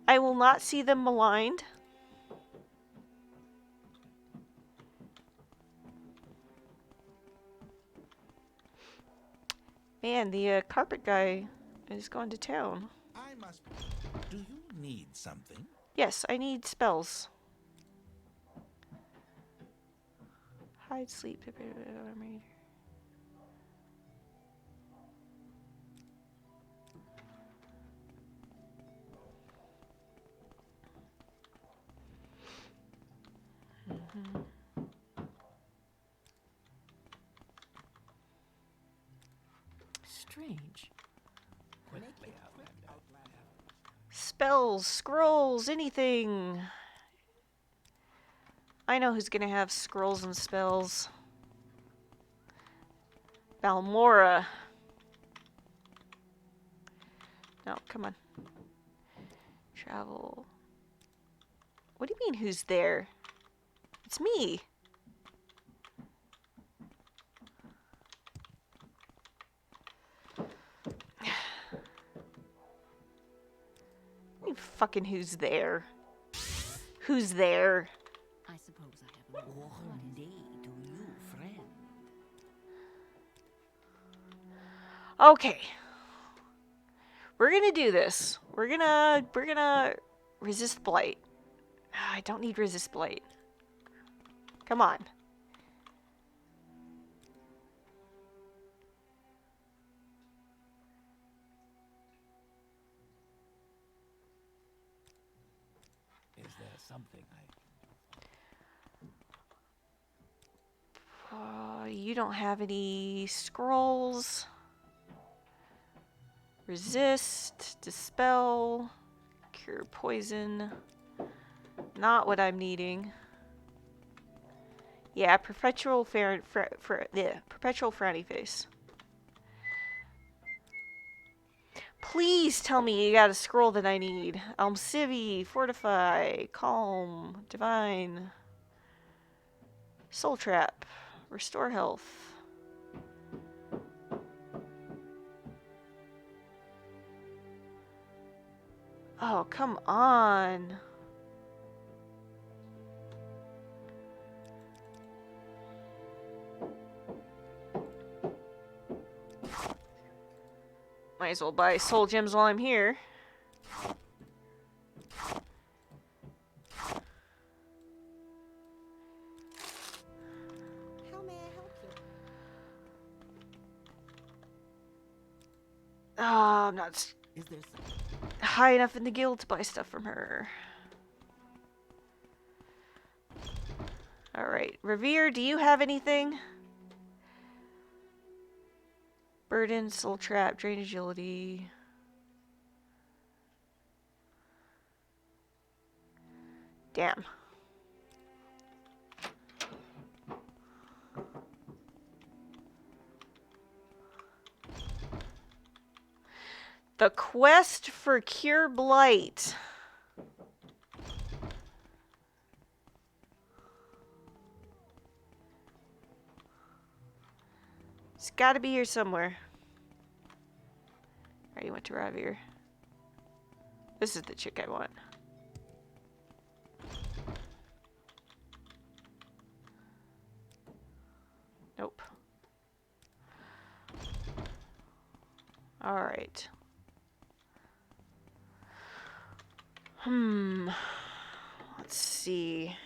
I will not see them maligned. Man, the carpet guy is going to town. I must. Do you need something? Yes, I need spells. Hide, sleep, armor. Strange. Quickly, Outlander. Spells, scrolls, anything. I know who's gonna have scrolls and spells. Balmora. No, come on. Travel. What do you mean, who's there? It's me. What do you fucking who's there? Who's there? I suppose I have no day to you, friend. Okay. We're gonna do this. We're gonna resist blight. I don't need resist blight. Come on. something You don't have any scrolls. Resist, dispel, cure poison. Not what I'm needing. Yeah, perpetual perpetual frowny face. Please tell me you got a scroll that I need. Almcivi, Fortify, Calm, Divine, Soul Trap, Restore Health. Oh, come on. Might as well buy soul gems while I'm here. How may I help you? Oh, I'm not Is there something? high enough in the guild to buy stuff from her. Alright, Revere, do you have anything? Burden, Soul Trap, Drain Agility. Damn. The quest for Cure Blight. It's gotta be here somewhere. Alright, you went to Revere. This is the chick I want. Nope. Alright. Let's see.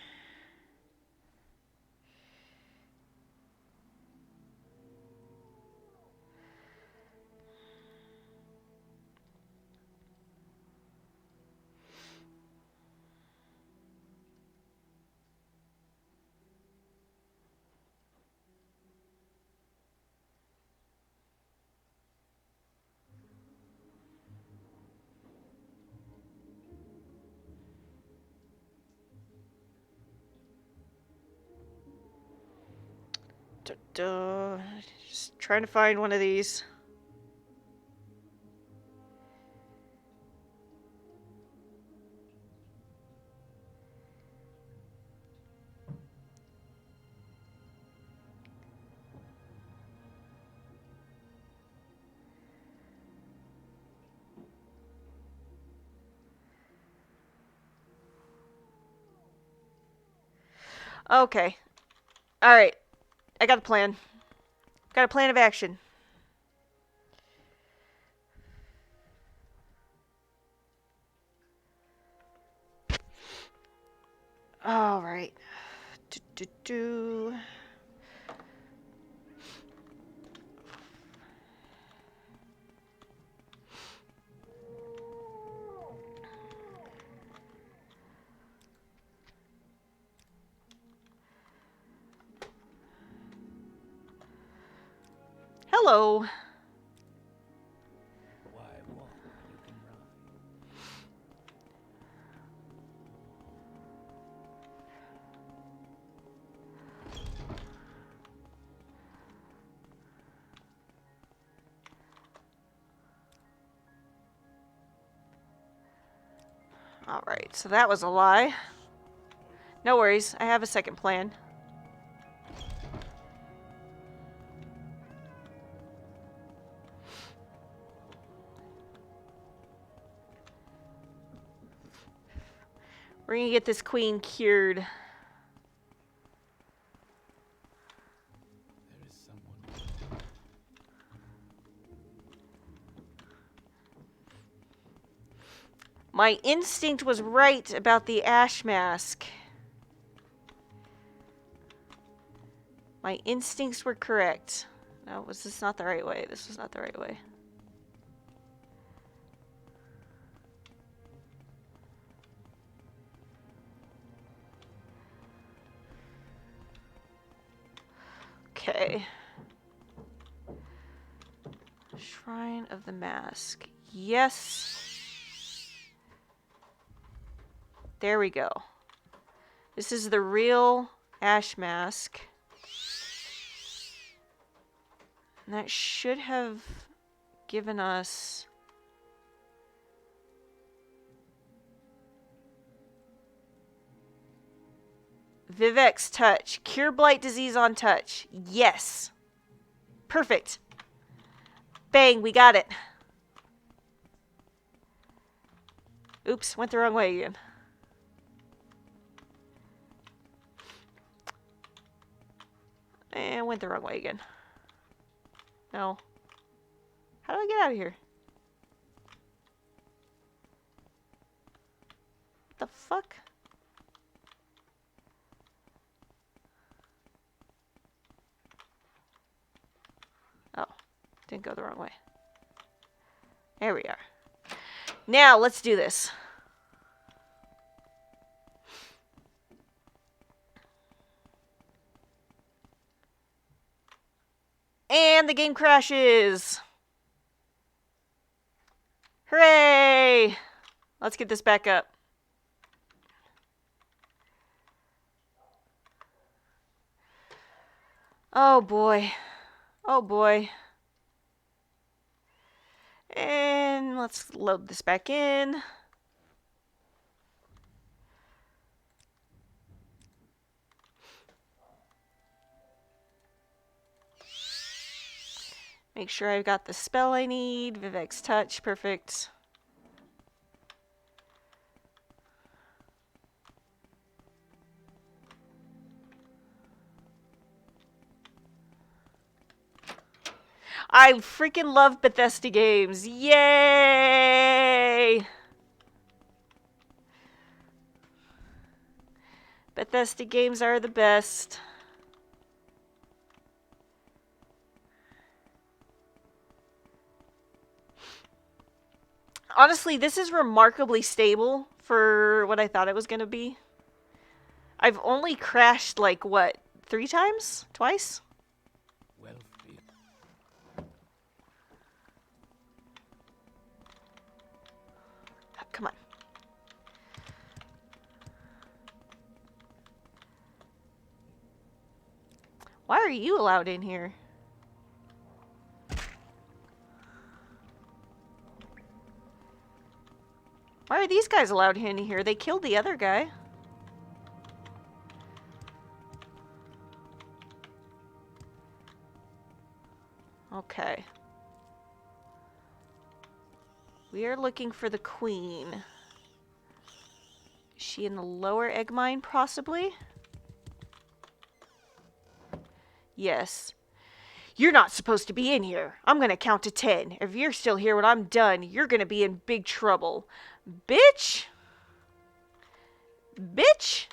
Just trying to find one of these. Okay. Alright. I got a plan. Got a plan of action. Alright. Hello. Why walk when you can run? Alright, so that was a lie. No worries, I have a second plan. We're gonna get this queen cured. There is someone. My instinct was right about the ash mask. My instincts were correct. No, was this not the right way? This was not the right way. Okay. Shrine of the Mask. Yes. There we go. This is the real ash mask. And that should have given us... Vivek's touch. Cure blight disease on touch. Yes. Perfect. Bang, we got it. Oops, went the wrong way again. And went the wrong way again. No. How do I get out of here? What the fuck? Oh, didn't go the wrong way. There we are. Now, let's do this. And the game crashes. Hooray! Let's get this back up. Oh boy. Oh boy. And let's load this back in. Make sure I've got the spell I need. Vivek's touch, perfect. I freaking love Bethesda games. Yay! Bethesda games are the best. Honestly, this is remarkably stable for what I thought it was going to be. I've only crashed, like, what, 3 times? Twice? Well, Come on. Why are you allowed in here? Why are these guys allowed in here? They killed the other guy. Okay. We are looking for the queen. Is she in the lower egg mine, possibly? Yes. You're not supposed to be in here. I'm gonna count to 10. If you're still here when I'm done, you're gonna be in big trouble. Bitch! Bitch!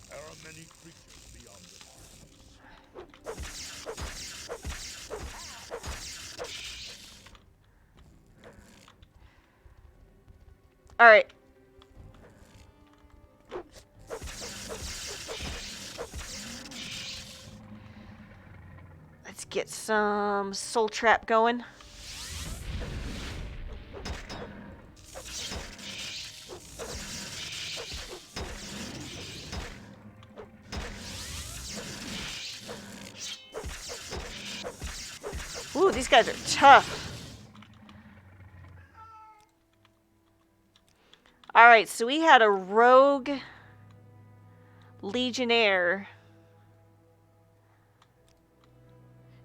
There are many creatures beyond the Alright. Let's get some soul trap going. Ooh, these guys are tough. Alright, so we had a rogue legionnaire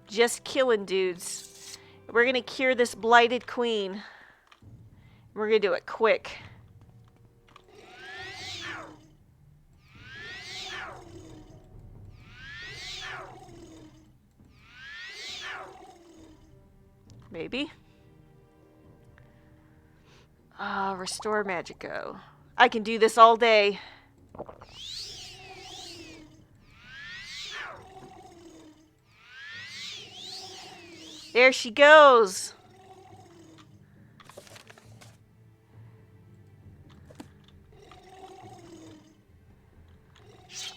just killing dudes. We're gonna cure this blighted queen. We're gonna do it quick. Maybe. Restore Magico. I can do this all day. There she goes.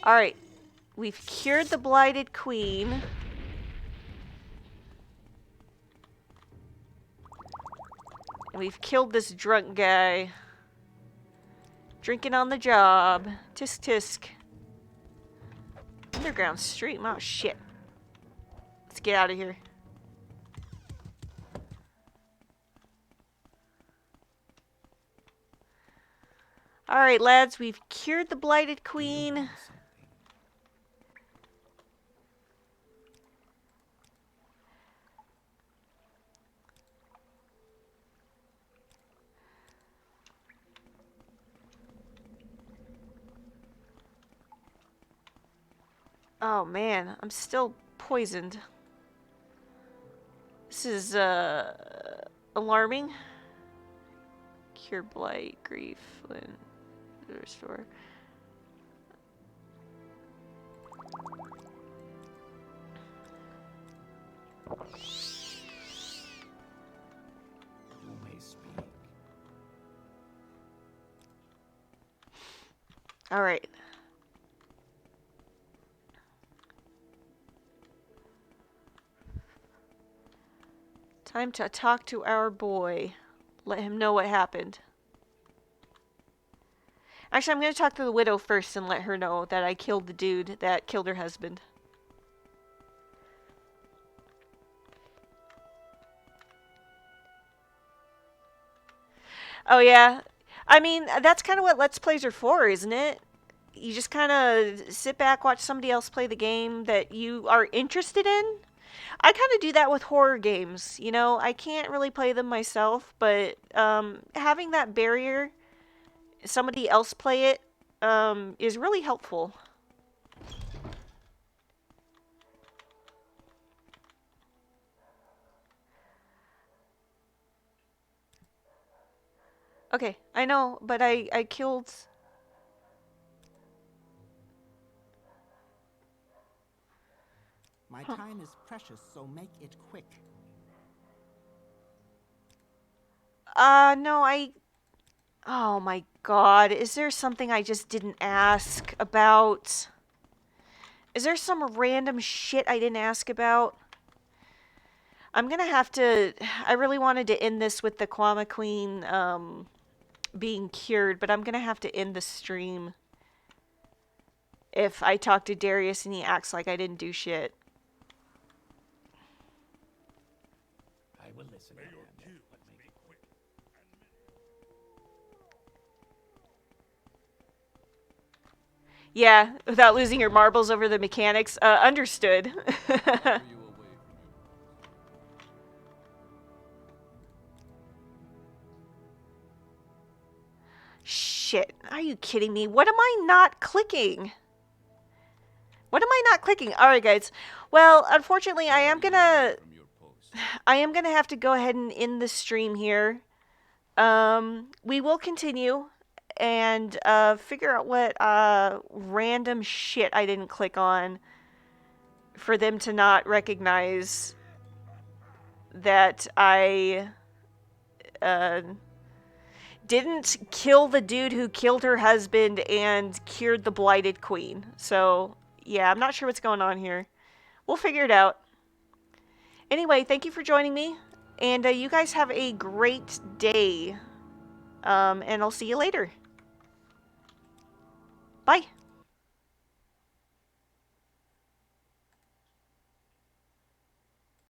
Alright. We've cured the blighted queen. We've killed this drunk guy. Drinking on the job. Tisk tisk. Underground stream. Oh shit. Let's get out of here. Alright, lads. We've cured the blighted queen. Oh man, I'm still poisoned. This is alarming. Cure blight, grief, and restore. You may speak. All right. Time to talk to our boy. Let him know what happened. Actually, I'm going to talk to the widow first and let her know that I killed the dude that killed her husband. Oh, yeah. I mean, that's kind of what Let's Plays are for, isn't it? You just kind of sit back, watch somebody else play the game that you are interested in. I kind of do that with horror games. You know, I can't really play them myself, but having that barrier, somebody else play it, is really helpful. Okay, I know, but I killed... My time is precious, so make it quick. No, Oh my god, is there something I just didn't ask about? Is there some random shit I didn't ask about? I'm gonna have to... I really wanted to end this with the Kwama Queen, being cured, but I'm gonna have to end the stream if I talk to Darius and he acts like I didn't do shit. I will listen. May your kills be quick and many. Yeah, without losing your marbles over the mechanics. Understood. Shit, are you kidding me? What am I not clicking? What am I not clicking? Alright, guys. Well, unfortunately, I am gonna have to go ahead and end the stream here. We will continue and figure out what random shit I didn't click on for them to not recognize that I didn't kill the dude who killed her husband and cured the blighted queen. So, yeah, I'm not sure what's going on here. We'll figure it out. Anyway, thank you for joining me, and you guys have a great day. And I'll see you later. Bye.